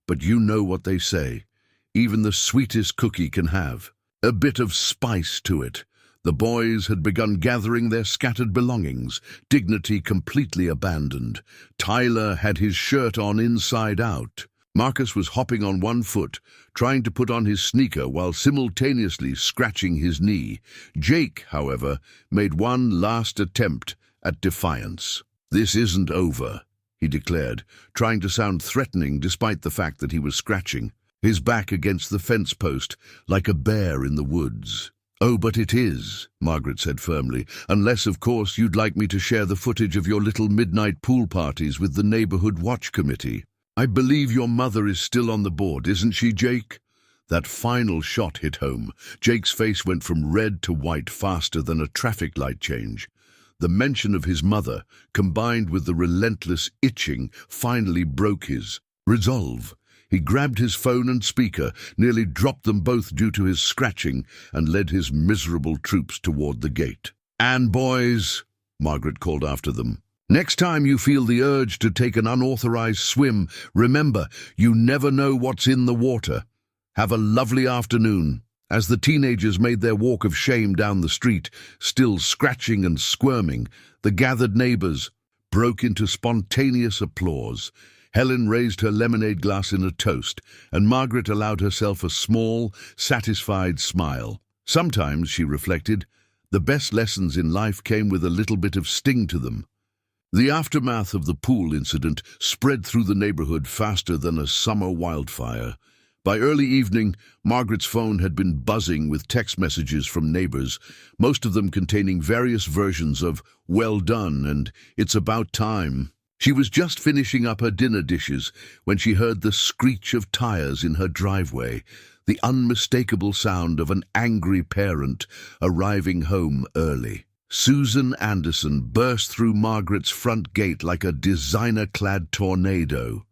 But you know what they say. Even the sweetest cookie can have a bit of spice to it. The boys had begun gathering their scattered belongings, dignity completely abandoned. Tyler had his shirt on inside out. Marcus was hopping on one foot, trying to put on his sneaker while simultaneously scratching his knee. Jake, however, made one last attempt at defiance. This isn't over, he declared, trying to sound threatening despite the fact that he was scratching, his back against the fence post like a bear in the woods. Oh, but it is, Margaret said firmly, unless, of course, you'd like me to share the footage of your little midnight pool parties with the neighborhood watch committee. I believe your mother is still on the board, isn't she, Jake? That final shot hit home. Jake's face went from red to white faster than a traffic light change. The mention of his mother, combined with the relentless itching, finally broke his resolve. He grabbed his phone and speaker, nearly dropped them both due to his scratching, and led his miserable troops toward the gate. "And boys," Margaret called after them, "next time you feel the urge to take an unauthorized swim, remember, you never know what's in the water. Have a lovely afternoon." As the teenagers made their walk of shame down the street, still scratching and squirming, the gathered neighbors broke into spontaneous applause. Helen raised her lemonade glass in a toast, and Margaret allowed herself a small, satisfied smile. Sometimes, she reflected, the best lessons in life came with a little bit of sting to them. The aftermath of the pool incident spread through the neighborhood faster than a summer wildfire. By early evening, Margaret's phone had been buzzing with text messages from neighbors, most of them containing various versions of "well done" and "it's about time." She was just finishing up her dinner dishes when she heard the screech of tires in her driveway, the unmistakable sound of an angry parent arriving home early. Susan Anderson burst through Margaret's front gate like a designer-clad tornado.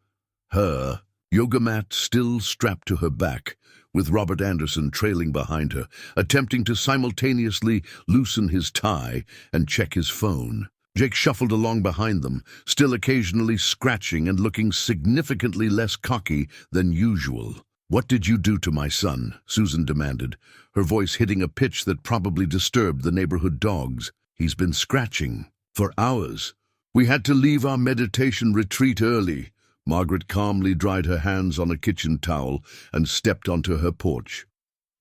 Her yoga mat still strapped to her back, with Robert Anderson trailing behind her, attempting to simultaneously loosen his tie and check his phone. Jake shuffled along behind them, still occasionally scratching and looking significantly less cocky than usual. "What did you do to my son?" Susan demanded, her voice hitting a pitch that probably disturbed the neighborhood dogs. "He's been scratching for hours. We had to leave our meditation retreat early." Margaret calmly dried her hands on a kitchen towel and stepped onto her porch.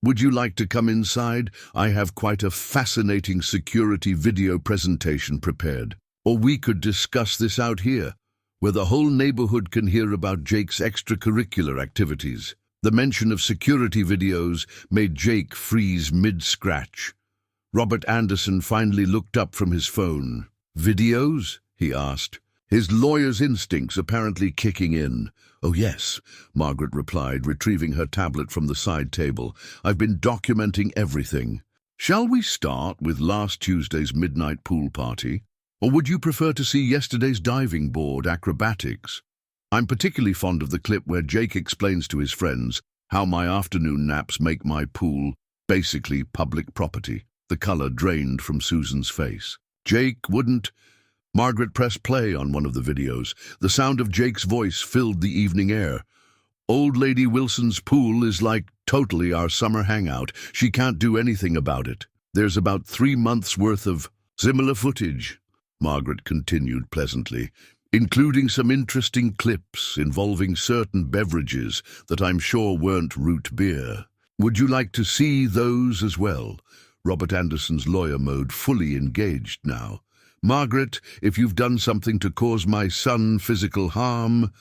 "Would you like to come inside? I have quite a fascinating security video presentation prepared. Or we could discuss this out here, where the whole neighborhood can hear about Jake's extracurricular activities." The mention of security videos made Jake freeze mid-scratch. Robert Anderson finally looked up from his phone. "Videos?" he asked, his lawyer's instincts apparently kicking in. "Oh yes," Margaret replied, retrieving her tablet from the side table. "I've been documenting everything. Shall we start with last Tuesday's midnight pool party? Or would you prefer to see yesterday's diving board acrobatics? I'm particularly fond of the clip where Jake explains to his friends how my afternoon naps make my pool basically public property." The color drained from Susan's face. "Jake wouldn't—" Margaret pressed play on one of the videos. The sound of Jake's voice filled the evening air. "Old Lady Wilson's pool is like totally our summer hangout. She can't do anything about it. There's about 3 months' worth of similar footage," Margaret continued pleasantly, "including some interesting clips involving certain beverages that I'm sure weren't root beer. Would you like to see those as well?" Robert Anderson's lawyer mode fully engaged now. Margaret, if you've done something to cause my son physical harm—"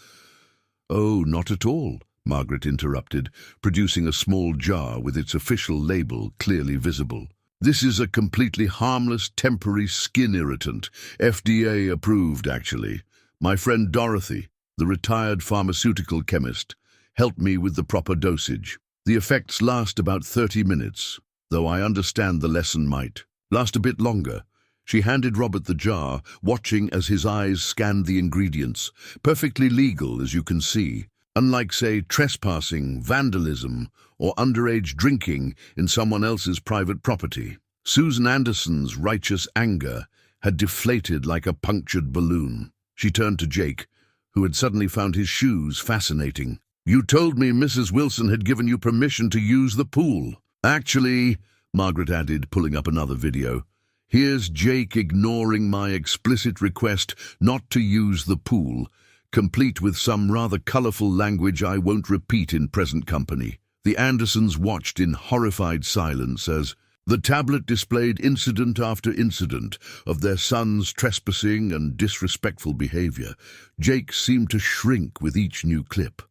"Oh, not at all," Margaret interrupted, producing a small jar with its official label clearly visible. "This is a completely harmless temporary skin irritant, FDA approved actually. My friend Dorothy, the retired pharmaceutical chemist, helped me with the proper dosage. The effects last about 30 minutes, though I understand the lesson might last a bit longer." She handed Robert the jar, watching as his eyes scanned the ingredients. "Perfectly legal, as you can see. Unlike, say, trespassing, vandalism, or underage drinking in someone else's private property." Susan Anderson's righteous anger had deflated like a punctured balloon. She turned to Jake, who had suddenly found his shoes fascinating. "You told me Mrs. Wilson had given you permission to use the pool." "Actually," Margaret added, pulling up another video, "here's Jake ignoring my explicit request not to use the pool, complete with some rather colourful language I won't repeat in present company." The Andersons watched in horrified silence as the tablet displayed incident after incident of their son's trespassing and disrespectful behaviour. Jake seemed to shrink with each new clip.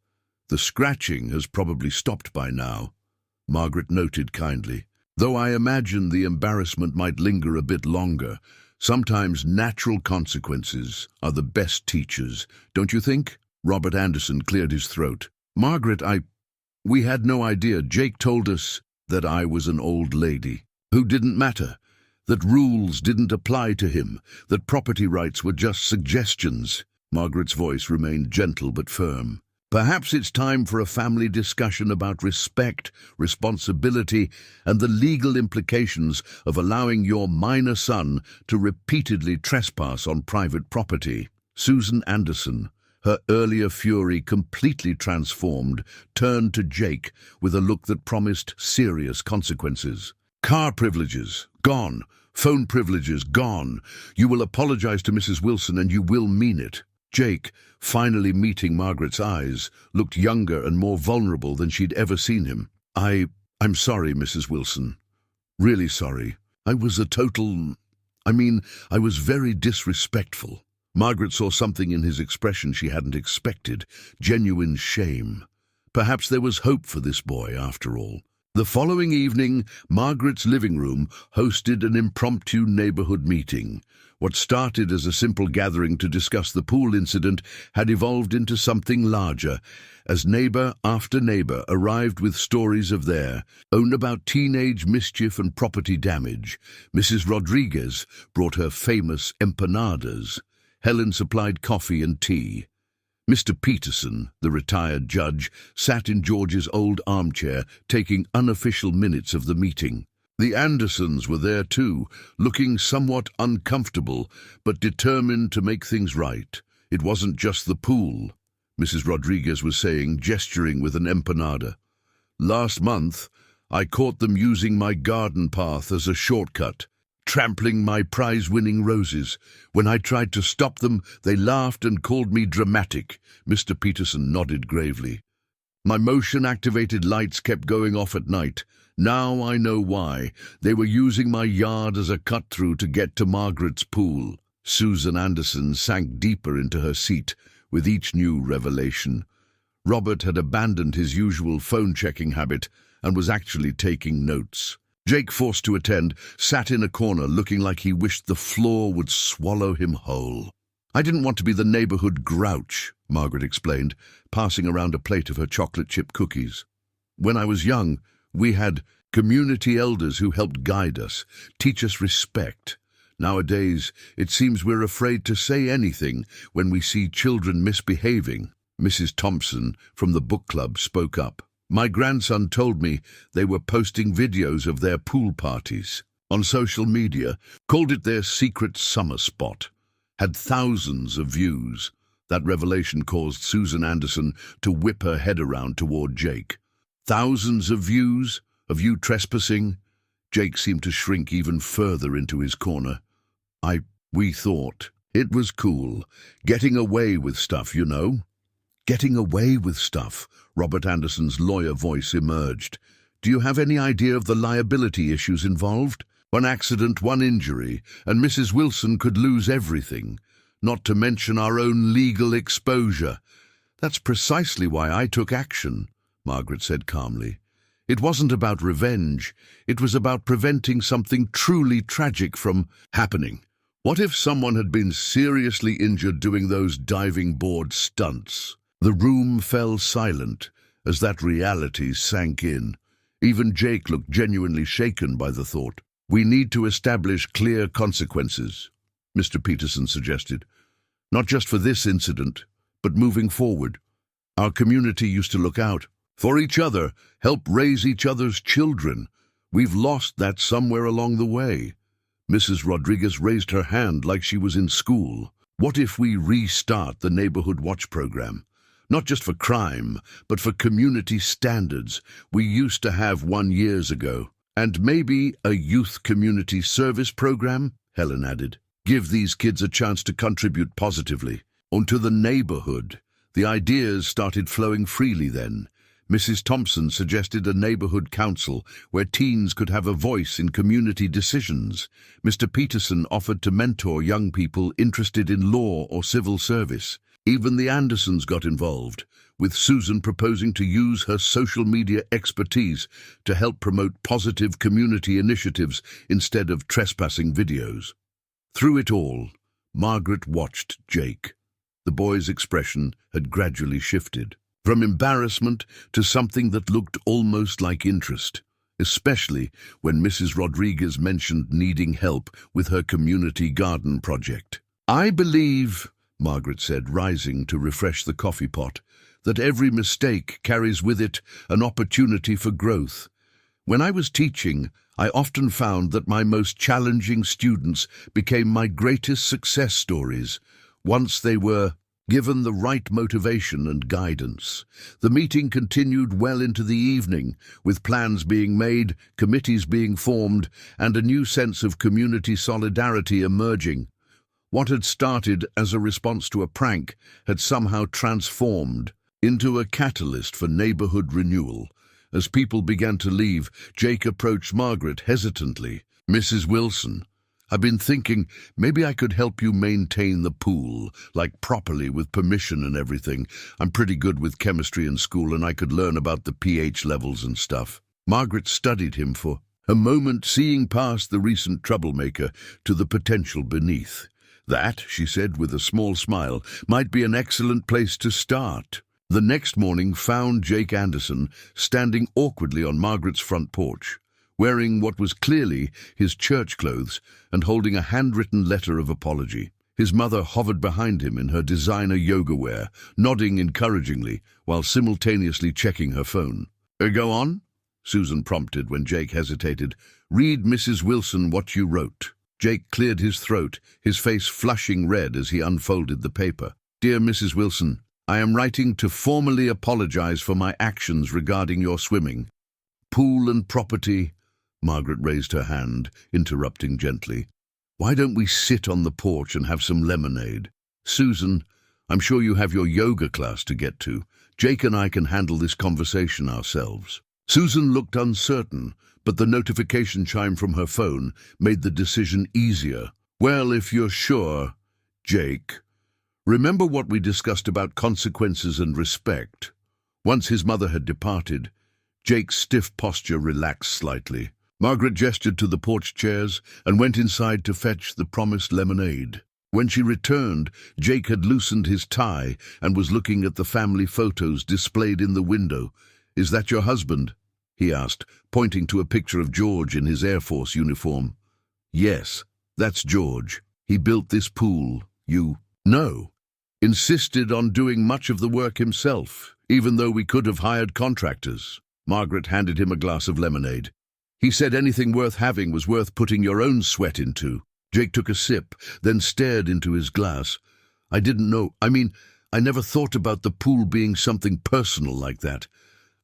"The scratching has probably stopped by now," Margaret noted kindly, "though I imagine the embarrassment might linger a bit longer. Sometimes natural consequences are the best teachers, don't you think?" Robert Anderson cleared his throat. "Margaret, we had no idea. Jake told us that I was an old lady who didn't matter, that rules didn't apply to him, that property rights were just suggestions." Margaret's voice remained gentle but firm. "Perhaps it's time for a family discussion about respect, responsibility, and the legal implications of allowing your minor son to repeatedly trespass on private property." Susan Anderson, her earlier fury completely transformed, turned to Jake with a look that promised serious consequences. "Car privileges, gone. Phone privileges, gone. You will apologize to Mrs. Wilson and you will mean it." Jake, finally meeting Margaret's eyes, looked younger and more vulnerable than she'd ever seen him. I'm sorry, Mrs. Wilson. Really sorry. I was I was very disrespectful." Margaret saw something in his expression she hadn't expected, genuine shame. Perhaps there was hope for this boy, after all. The following evening, Margaret's living room hosted an impromptu neighborhood meeting. What started as a simple gathering to discuss the pool incident had evolved into something larger, as neighbor after neighbor arrived with stories of their own about teenage mischief and property damage. Mrs. Rodriguez brought her famous empanadas. Helen supplied coffee and tea. Mr. Peterson, the retired judge, sat in George's old armchair, taking unofficial minutes of the meeting. The Andersons were there too, looking somewhat uncomfortable, but determined to make things right. "It wasn't just the pool," Mrs. Rodriguez was saying, gesturing with an empanada. "Last month, I caught them using my garden path as a shortcut, trampling my prize-winning roses. When I tried to stop them, they laughed and called me dramatic." Mr. Peterson nodded gravely. "My motion-activated lights kept going off at night. Now I know why. They were using my yard as a cut-through to get to Margaret's pool." Susan Anderson sank deeper into her seat with each new revelation. Robert had abandoned his usual phone-checking habit and was actually taking notes. Jake, forced to attend, sat in a corner looking like he wished the floor would swallow him whole. "I didn't want to be the neighborhood grouch," Margaret explained, passing around a plate of her chocolate chip cookies. "When I was young, we had community elders who helped guide us, teach us respect. Nowadays, it seems we're afraid to say anything when we see children misbehaving." Mrs. Thompson from the book club spoke up. "My grandson told me they were posting videos of their pool parties on social media, called it their secret summer spot. Had thousands of views." That revelation caused Susan Anderson to whip her head around toward Jake. "Thousands of views? Of you trespassing?" Jake seemed to shrink even further into his corner. We thought it was cool. Getting away with stuff, you know." "Getting away with stuff," Robert Anderson's lawyer voice emerged. "Do you have any idea of the liability issues involved?" One accident, one injury, and Mrs. Wilson could lose everything, not to mention our own legal exposure. That's precisely why I took action, Margaret said calmly. It wasn't about revenge. It was about preventing something truly tragic from happening. What if someone had been seriously injured doing those diving board stunts? The room fell silent as that reality sank in. Even Jake looked genuinely shaken by the thought. We need to establish clear consequences, Mr. Peterson suggested. Not just for this incident, but moving forward. Our community used to look out for each other, help raise each other's children. We've lost that somewhere along the way. Mrs. Rodriguez raised her hand like she was in school. What if we restart the Neighborhood Watch program? Not just for crime, but for community standards. We used to have one years ago. And maybe a youth community service program, Helen added. Give these kids a chance to contribute positively. Onto the neighborhood. The ideas started flowing freely then. Mrs. Thompson suggested a neighborhood council where teens could have a voice in community decisions. Mr. Peterson offered to mentor young people interested in law or civil service. Even the Andersons got involved, with Susan proposing to use her social media expertise to help promote positive community initiatives instead of trespassing videos. Through it all, Margaret watched Jake. The boy's expression had gradually shifted, from embarrassment to something that looked almost like interest, especially when Mrs. Rodriguez mentioned needing help with her community garden project. I believe, Margaret said, rising to refresh the coffee pot, that every mistake carries with it an opportunity for growth. When I was teaching, I often found that my most challenging students became my greatest success stories, once they were given the right motivation and guidance. The meeting continued well into the evening, with plans being made, committees being formed, and a new sense of community solidarity emerging. What had started as a response to a prank had somehow transformed into a catalyst for neighborhood renewal. As people began to leave, Jake approached Margaret hesitantly. Mrs. Wilson, I've been thinking maybe I could help you maintain the pool, like properly with permission and everything. I'm pretty good with chemistry in school and I could learn about the pH levels and stuff. Margaret studied him for a moment, seeing past the recent troublemaker to the potential beneath. That, she said with a small smile, might be an excellent place to start. The next morning found Jake Anderson standing awkwardly on Margaret's front porch, wearing what was clearly his church clothes and holding a handwritten letter of apology. His mother hovered behind him in her designer yoga wear, nodding encouragingly while simultaneously checking her phone. Go on," Susan prompted when Jake hesitated. "Read Mrs. Wilson what you wrote." Jake cleared his throat, his face flushing red as he unfolded the paper. "Dear Mrs. Wilson, I am writing to formally apologize for my actions regarding your swimming pool and property." Margaret raised her hand, interrupting gently. "Why don't we sit on the porch and have some lemonade? Susan, I'm sure you have your yoga class to get to. Jake and I can handle this conversation ourselves." Susan looked uncertain, but the notification chime from her phone made the decision easier. "Well, if you're sure, Jake. Remember what we discussed about consequences and respect?" Once his mother had departed, Jake's stiff posture relaxed slightly. Margaret gestured to the porch chairs and went inside to fetch the promised lemonade. When she returned, Jake had loosened his tie and was looking at the family photos displayed in the window. "Is that your husband?" he asked, pointing to a picture of George in his Air Force uniform. "Yes, that's George. He built this pool. You know. Insisted on doing much of the work himself, even though we could have hired contractors." Margaret handed him a glass of lemonade. "He said anything worth having was worth putting your own sweat into." Jake took a sip, then stared into his glass. I never thought about the pool being something personal like that.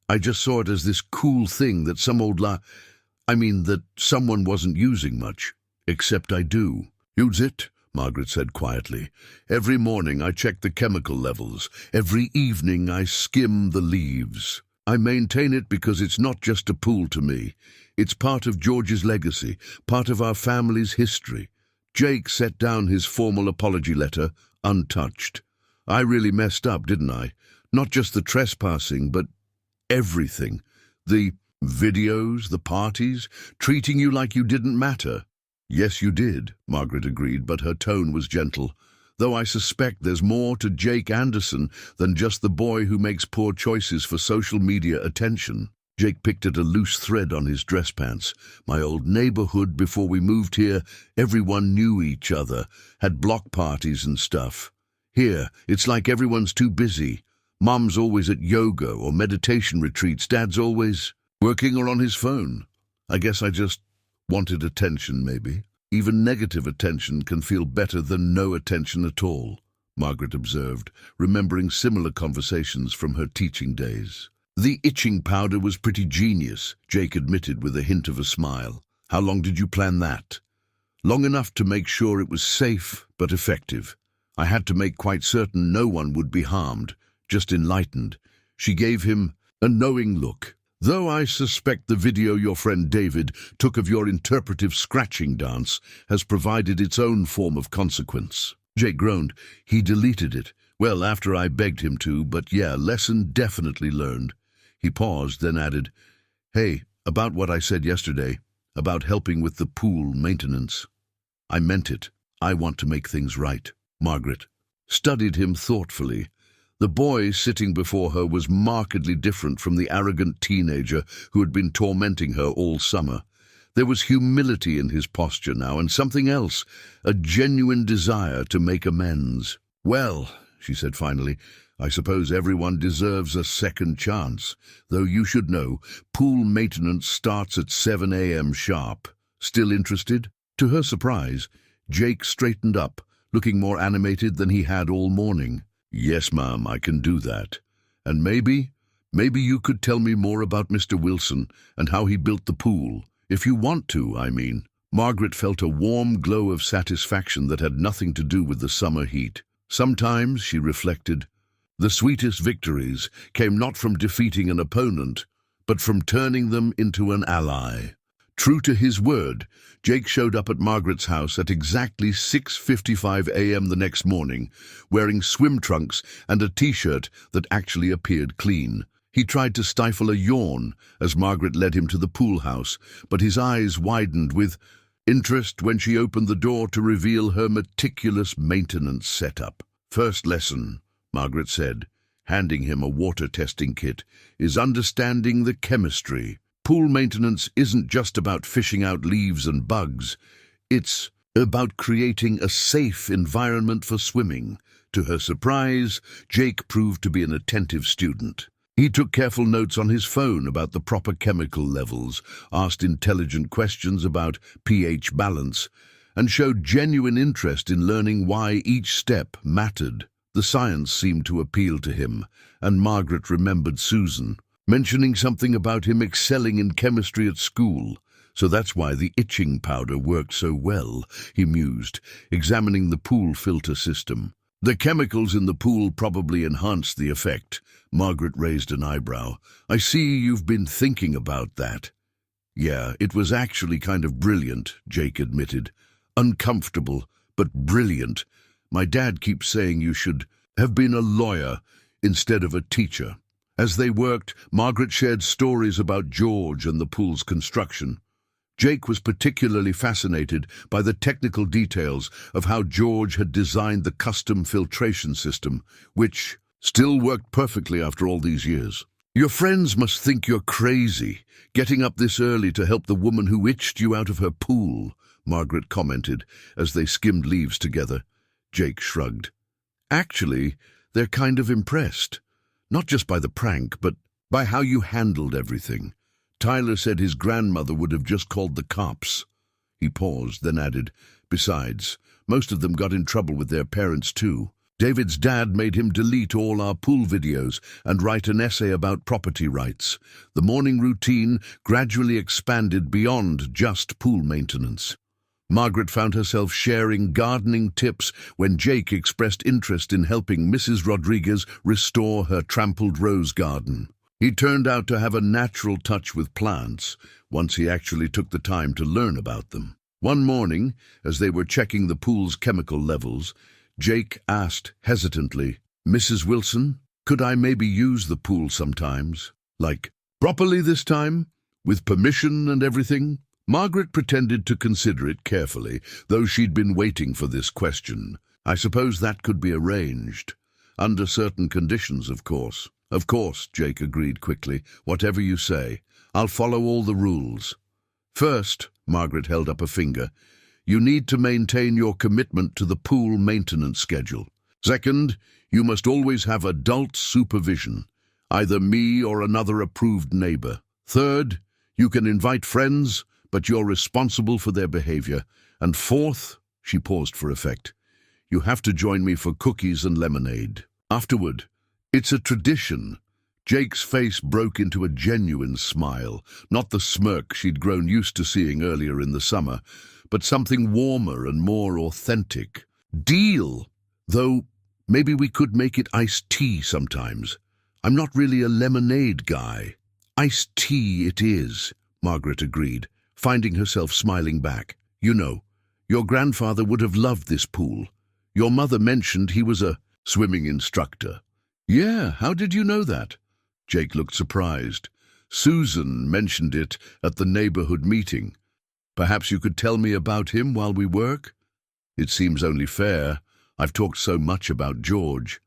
I just saw it as this cool thing that that someone wasn't using much. Except I do." "Use it," Margaret said quietly. "Every morning I check the chemical levels. Every evening I skim the leaves." I maintain it because it's not just a pool to me. It's part of George's legacy, part of our family's history. Jake set down his formal apology letter, untouched. I really messed up, didn't I? Not just the trespassing, but everything. The videos, the parties, treating you like you didn't matter. Yes, you did, Margaret agreed, but her tone was gentle. Though I suspect there's more to Jake Anderson than just the boy who makes poor choices for social media attention. Jake picked at a loose thread on his dress pants. My old neighborhood before we moved here, everyone knew each other, had block parties and stuff. Here, it's like everyone's too busy. Mom's always at yoga or meditation retreats. Dad's always working or on his phone. I guess I just wanted attention, maybe. Even negative attention can feel better than no attention at all, Margaret observed, remembering similar conversations from her teaching days. The itching powder was pretty genius, Jake admitted with a hint of a smile. How long did you plan that? Long enough to make sure it was safe but effective. I had to make quite certain no one would be harmed, just enlightened. She gave him a knowing look. Though I suspect the video your friend David took of your interpretive scratching dance has provided its own form of consequence. Jake groaned. He deleted it. Well, after I begged him to, but yeah, lesson definitely learned. He paused, then added, Hey, about what I said yesterday, about helping with the pool maintenance. I meant it. I want to make things right. Margaret studied him thoughtfully. The boy sitting before her was markedly different from the arrogant teenager who had been tormenting her all summer. There was humility in his posture now, and something else, a genuine desire to make amends. Well, she said finally, I suppose everyone deserves a second chance, though you should know, pool maintenance starts at 7 a.m. sharp. Still interested? To her surprise, Jake straightened up, looking more animated than he had all morning. Yes, ma'am, I can do that. And maybe you could tell me more about Mr. Wilson and how he built the pool. If you want to, I mean. Margaret felt a warm glow of satisfaction that had nothing to do with the summer heat. Sometimes, she reflected, the sweetest victories came not from defeating an opponent, but from turning them into an ally. True to his word, Jake showed up at Margaret's house at exactly 6:55 a.m. the next morning, wearing swim trunks and a t-shirt that actually appeared clean. He tried to stifle a yawn as Margaret led him to the pool house, but his eyes widened with interest when she opened the door to reveal her meticulous maintenance setup. First lesson, Margaret said, handing him a water testing kit, is understanding the chemistry. Pool maintenance isn't just about fishing out leaves and bugs. It's about creating a safe environment for swimming. To her surprise, Jake proved to be an attentive student. He took careful notes on his phone about the proper chemical levels, asked intelligent questions about pH balance, and showed genuine interest in learning why each step mattered. The science seemed to appeal to him, and Margaret remembered Susan mentioning something about him excelling in chemistry at school. So that's why the itching powder worked so well, he mused, examining the pool filter system. The chemicals in the pool probably enhanced the effect. Margaret raised an eyebrow. I see you've been thinking about that. Yeah, it was actually kind of brilliant, Jake admitted. Uncomfortable, but brilliant. My dad keeps saying you should have been a lawyer instead of a teacher. As they worked, Margaret shared stories about George and the pool's construction. Jake was particularly fascinated by the technical details of how George had designed the custom filtration system, which still worked perfectly after all these years. Your friends must think you're crazy, getting up this early to help the woman who itched you out of her pool, Margaret commented as they skimmed leaves together. Jake shrugged. Actually, they're kind of impressed. Not just by the prank, but by how you handled everything. Tyler said his grandmother would have just called the cops. He paused, then added, besides, most of them got in trouble with their parents too. David's dad made him delete all our pool videos and write an essay about property rights. The morning routine gradually expanded beyond just pool maintenance. Margaret found herself sharing gardening tips when Jake expressed interest in helping Mrs. Rodriguez restore her trampled rose garden. He turned out to have a natural touch with plants once he actually took the time to learn about them. One morning, as they were checking the pool's chemical levels, Jake asked hesitantly, "Mrs. Wilson, could I maybe use the pool sometimes? Like, properly this time? With permission and everything?" Margaret pretended to consider it carefully, though she'd been waiting for this question. "I suppose that could be arranged. Under certain conditions, of course." "Of course," Jake agreed quickly. "Whatever you say. I'll follow all the rules." "First," Margaret held up a finger, "you need to maintain your commitment to the pool maintenance schedule. Second, you must always have adult supervision, either me or another approved neighbor. Third, you can invite friends, but you're responsible for their behavior. And fourth," she paused for effect, "you have to join me for cookies and lemonade. Afterward, it's a tradition." Jake's face broke into a genuine smile, not the smirk she'd grown used to seeing earlier in the summer, but something warmer and more authentic. "Deal! Though, maybe we could make it iced tea sometimes. I'm not really a lemonade guy." "Iced tea it is," Margaret agreed, finding herself smiling back. "You know, your grandfather would have loved this pool. Your mother mentioned he was a swimming instructor." "Yeah, how did you know that?" Jake looked surprised. "Susan mentioned it at the neighborhood meeting. Perhaps you could tell me about him while we work? It seems only fair. I've talked so much about George."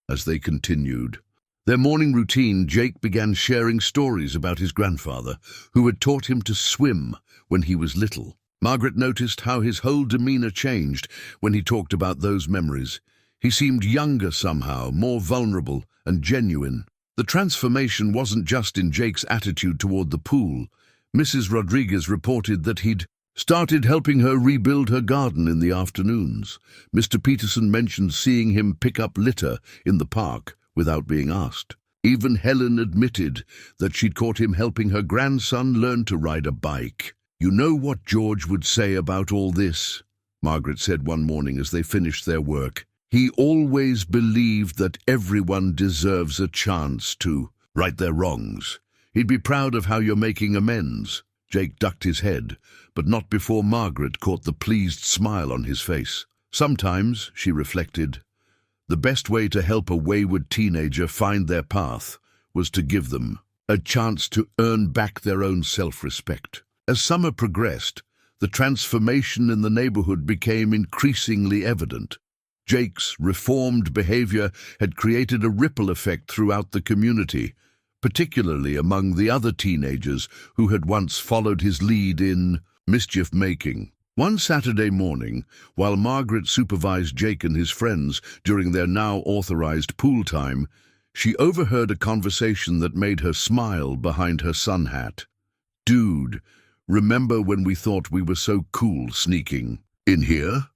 As they continued their morning routine, Jake began sharing stories about his grandfather, who had taught him to swim when he was little. Margaret noticed how his whole demeanor changed when he talked about those memories. He seemed younger somehow, more vulnerable and genuine. The transformation wasn't just in Jake's attitude toward the pool. Mrs. Rodriguez reported that he'd started helping her rebuild her garden in the afternoons. Mr. Peterson mentioned seeing him pick up litter in the park without being asked. Even Helen admitted that she'd caught him helping her grandson learn to ride a bike. "You know what George would say about all this?" Margaret said one morning as they finished their work. "He always believed that everyone deserves a chance to right their wrongs. He'd be proud of how you're making amends." Jake ducked his head, but not before Margaret caught the pleased smile on his face. Sometimes, she reflected, the best way to help a wayward teenager find their path was to give them a chance to earn back their own self-respect. As summer progressed, the transformation in the neighborhood became increasingly evident. Jake's reformed behavior had created a ripple effect throughout the community, particularly among the other teenagers who had once followed his lead in mischief-making. One Saturday morning, while Margaret supervised Jake and his friends during their now authorized pool time, she overheard a conversation that made her smile behind her sun hat. "Dude, remember when we thought we were so cool sneaking in here?"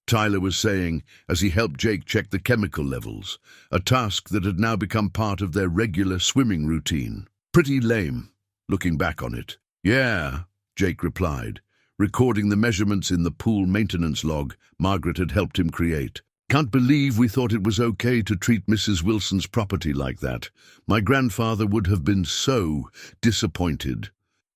Tyler was saying as he helped Jake check the chemical levels, a task that had now become part of their regular swimming routine. "Pretty lame, looking back on it." "Yeah," Jake replied, recording the measurements in the pool maintenance log Margaret had helped him create. "Can't believe we thought it was okay to treat Mrs. Wilson's property like that. My grandfather would have been so disappointed."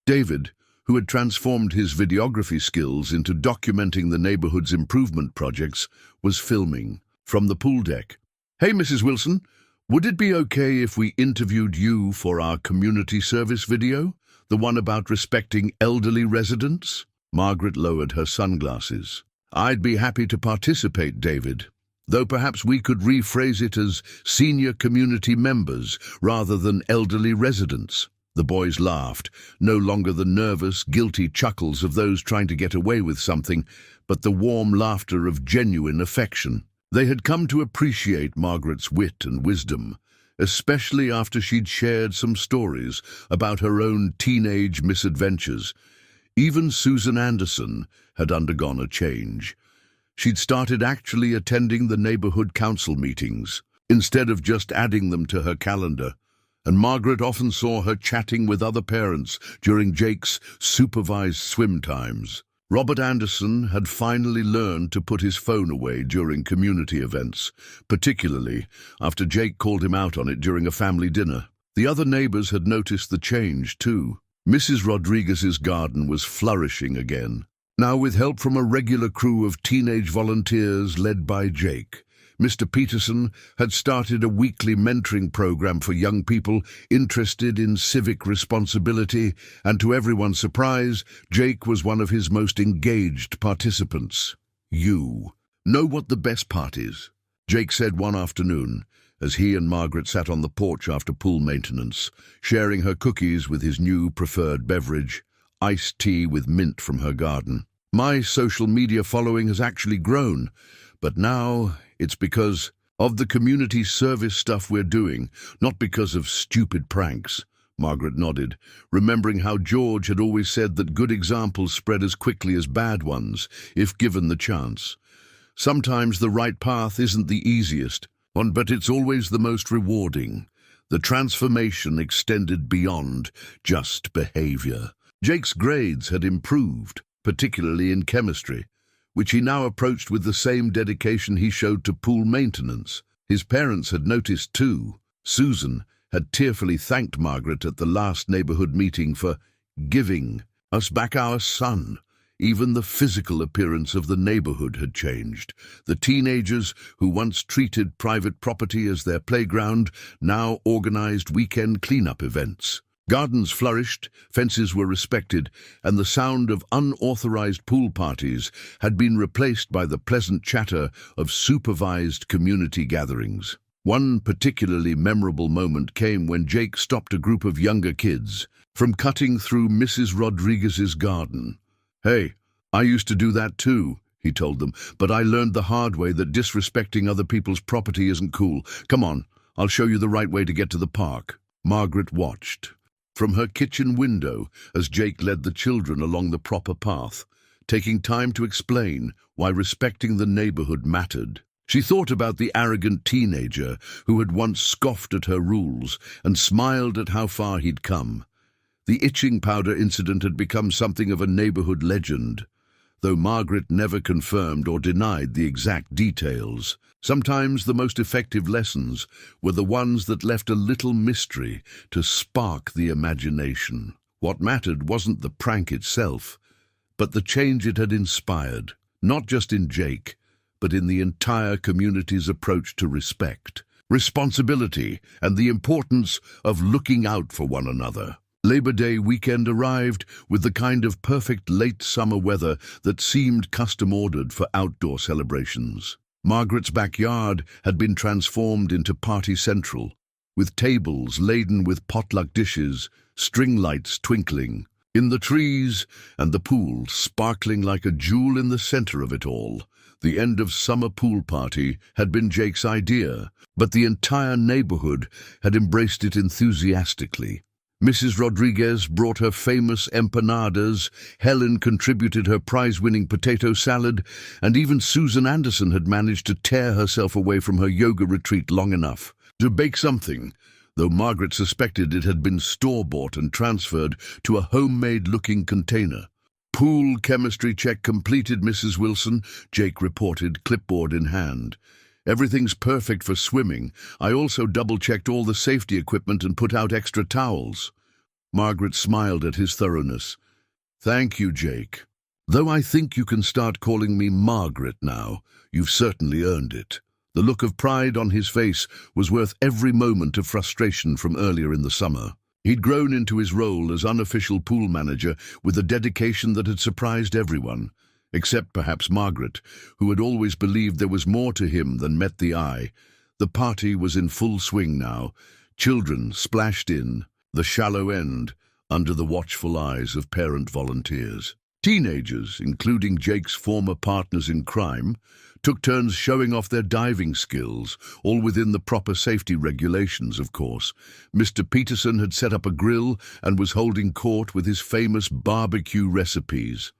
David, who had transformed his videography skills into documenting the neighborhood's improvement projects, was filming from the pool deck. "Hey, Mrs. Wilson, would it be okay if we interviewed you for our community service video? The one about respecting elderly residents?" Margaret lowered her sunglasses. "I'd be happy to participate, David, though perhaps we could rephrase it as senior community members rather than elderly residents." The boys laughed, no longer the nervous, guilty chuckles of those trying to get away with something, but the warm laughter of genuine affection. They had come to appreciate Margaret's wit and wisdom, especially after she'd shared some stories about her own teenage misadventures. Even Susan Anderson had undergone a change. She'd started actually attending the neighborhood council meetings, instead of just adding them to her calendar. And Margaret often saw her chatting with other parents during Jake's supervised swim times. Robert Anderson had finally learned to put his phone away during community events, particularly after Jake called him out on it during a family dinner. The other neighbors had noticed the change, too. Mrs. Rodriguez's garden was flourishing again. Now, with help from a regular crew of teenage volunteers led by Jake, Mr. Peterson had started a weekly mentoring program for young people interested in civic responsibility, and to everyone's surprise, Jake was one of his most engaged participants. "You know what the best part is?" Jake said one afternoon, as he and Margaret sat on the porch after pool maintenance, sharing her cookies with his new preferred beverage, iced tea with mint from her garden. "My social media following has actually grown, but now it's because of the community service stuff we're doing, not because of stupid pranks." Margaret nodded, remembering how George had always said that good examples spread as quickly as bad ones, if given the chance. Sometimes the right path isn't the easiest, but it's always the most rewarding. The transformation extended beyond just behavior. Jake's grades had improved, particularly in chemistry, which he now approached with the same dedication he showed to pool maintenance. His parents had noticed too. Susan had tearfully thanked Margaret at the last neighborhood meeting for giving us back our son. Even the physical appearance of the neighborhood had changed. The teenagers who once treated private property as their playground now organized weekend cleanup events. Gardens flourished, fences were respected, and the sound of unauthorized pool parties had been replaced by the pleasant chatter of supervised community gatherings. One particularly memorable moment came when Jake stopped a group of younger kids from cutting through Mrs. Rodriguez's garden. "Hey, I used to do that too," he told them, "but I learned the hard way that disrespecting other people's property isn't cool. Come on, I'll show you the right way to get to the park." Margaret watched from her kitchen window as Jake led the children along the proper path, taking time to explain why respecting the neighborhood mattered. She thought about the arrogant teenager who had once scoffed at her rules and smiled at how far he'd come. The itching powder incident had become something of a neighborhood legend, though Margaret never confirmed or denied the exact details. Sometimes the most effective lessons were the ones that left a little mystery to spark the imagination. What mattered wasn't the prank itself, but the change it had inspired, not just in Jake, but in the entire community's approach to respect, responsibility, and the importance of looking out for one another. Labor Day weekend arrived with the kind of perfect late summer weather that seemed custom-ordered for outdoor celebrations. Margaret's backyard had been transformed into party central, with tables laden with potluck dishes, string lights twinkling in the trees, and the pool sparkling like a jewel in the center of it all. The end of summer pool party had been Jake's idea, but the entire neighborhood had embraced it enthusiastically. Mrs. Rodriguez brought her famous empanadas, Helen contributed her prize-winning potato salad, and even Susan Anderson had managed to tear herself away from her yoga retreat long enough to bake something, though Margaret suspected it had been store-bought and transferred to a homemade-looking container. "Pool chemistry check completed, Mrs. Wilson," Jake reported, clipboard in hand. "Everything's perfect for swimming. I also double-checked all the safety equipment and put out extra towels." Margaret smiled at his thoroughness. "Thank you, Jake. Though I think you can start calling me Margaret now. You've certainly earned it." The look of pride on his face was worth every moment of frustration from earlier in the summer. He'd grown into his role as unofficial pool manager with a dedication that had surprised everyone, except perhaps Margaret, who had always believed there was more to him than met the eye. The party was in full swing now. Children splashed in, the shallow end, under the watchful eyes of parent volunteers. Teenagers, including Jake's former partners in crime, took turns showing off their diving skills, all within the proper safety regulations, of course. Mr. Peterson had set up a grill and was holding court with his famous barbecue recipes.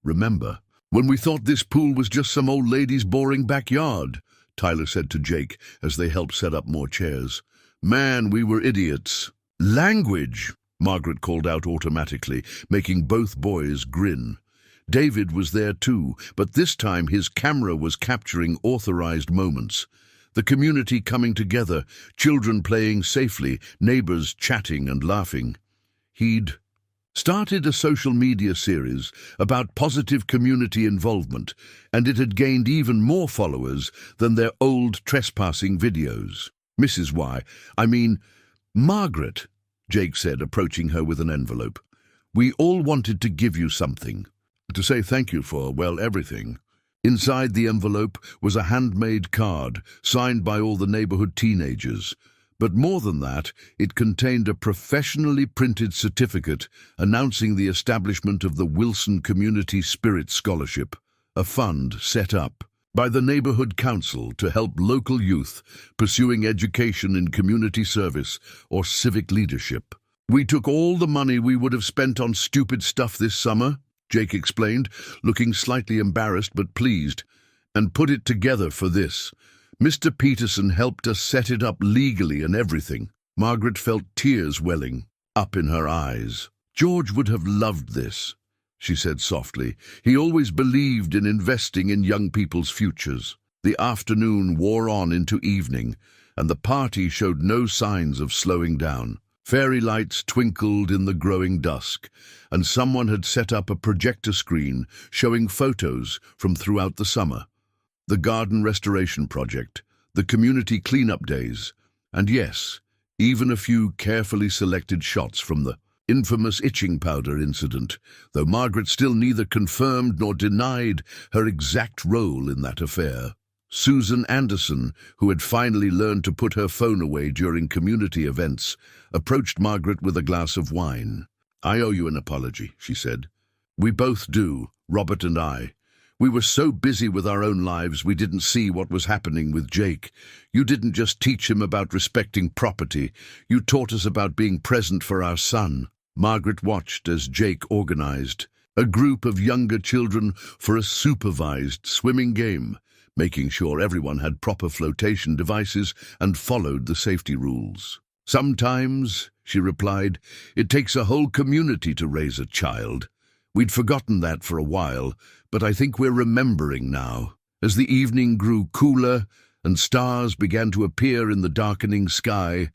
"Remember, when we thought this pool was just some old lady's boring backyard," Tyler said to Jake as they helped set up more chairs. "Man, we were idiots." "Language!" Margaret called out automatically, making both boys grin. David was there too, but this time his camera was capturing authorized moments. The community coming together, children playing safely, neighbors chatting and laughing. He'd started a social media series about positive community involvement, and it had gained even more followers than their old trespassing videos. Mrs. Margaret, Jake said, approaching her with an envelope. We all wanted to give you something. To say thank you for, well, everything. Inside the envelope was a handmade card, signed by all the neighborhood teenagers. But more than that, it contained a professionally printed certificate announcing the establishment of the Wilson Community Spirit Scholarship, a fund set up by the Neighborhood Council to help local youth pursuing education in community service or civic leadership. We took all the money we would have spent on stupid stuff this summer, Jake explained, looking slightly embarrassed but pleased, and put it together for this. Mr. Peterson helped us set it up legally and everything. Margaret felt tears welling up in her eyes. George would have loved this, she said softly. He always believed in investing in young people's futures. The afternoon wore on into evening, and the party showed no signs of slowing down. Fairy lights twinkled in the growing dusk, and someone had set up a projector screen showing photos from throughout the summer. The garden restoration project, the community cleanup days, and yes, even a few carefully selected shots from the infamous itching powder incident, though Margaret still neither confirmed nor denied her exact role in that affair. Susan Anderson, who had finally learned to put her phone away during community events, approached Margaret with a glass of wine. I owe you an apology, she said. We both do, Robert and I. We were so busy with our own lives we didn't see what was happening with Jake. You didn't just teach him about respecting property, you taught us about being present for our son. Margaret watched as Jake organized a group of younger children for a supervised swimming game, making sure everyone had proper flotation devices and followed the safety rules. Sometimes, she replied, it takes a whole community to raise a child. We'd forgotten that for a while, but I think we're remembering now. As the evening grew cooler and stars began to appear in the darkening sky,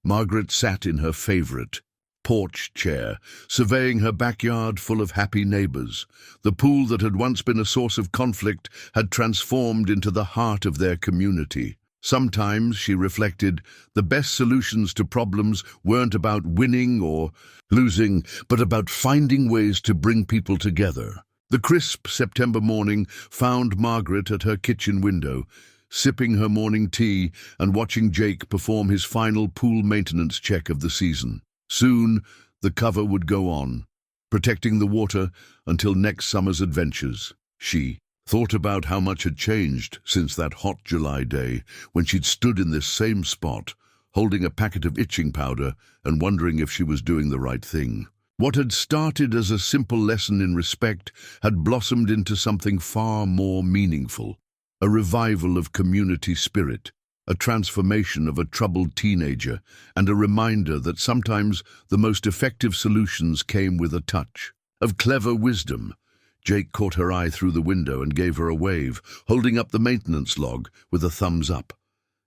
Margaret sat in her favorite porch chair, surveying her backyard full of happy neighbors. The pool that had once been a source of conflict had transformed into the heart of their community. Sometimes, she reflected, the best solutions to problems weren't about winning or losing, but about finding ways to bring people together. The crisp September morning found Margaret at her kitchen window, sipping her morning tea and watching Jake perform his final pool maintenance check of the season. Soon, the cover would go on, protecting the water until next summer's adventures. She thought about how much had changed since that hot July day when she'd stood in this same spot, holding a packet of itching powder and wondering if she was doing the right thing. What had started as a simple lesson in respect had blossomed into something far more meaningful, a revival of community spirit, a transformation of a troubled teenager, and a reminder that sometimes the most effective solutions came with a touch of clever wisdom. Jake caught her eye through the window and gave her a wave, holding up the maintenance log with a thumbs up.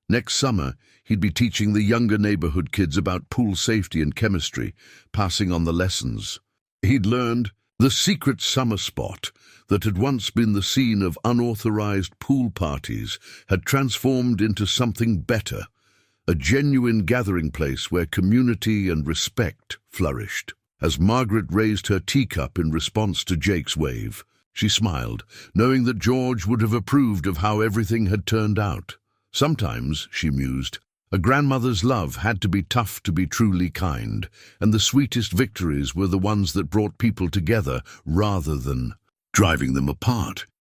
Next summer, he'd be teaching the younger neighborhood kids about pool safety and chemistry, passing on the lessons he'd learned. The secret summer spot that had once been the scene of unauthorized pool parties had transformed into something better, a genuine gathering place where community and respect flourished. As Margaret raised her teacup in response to Jake's wave, she smiled, knowing that George would have approved of how everything had turned out. Sometimes, she mused, a grandmother's love had to be tough to be truly kind, and the sweetest victories were the ones that brought people together rather than driving them apart.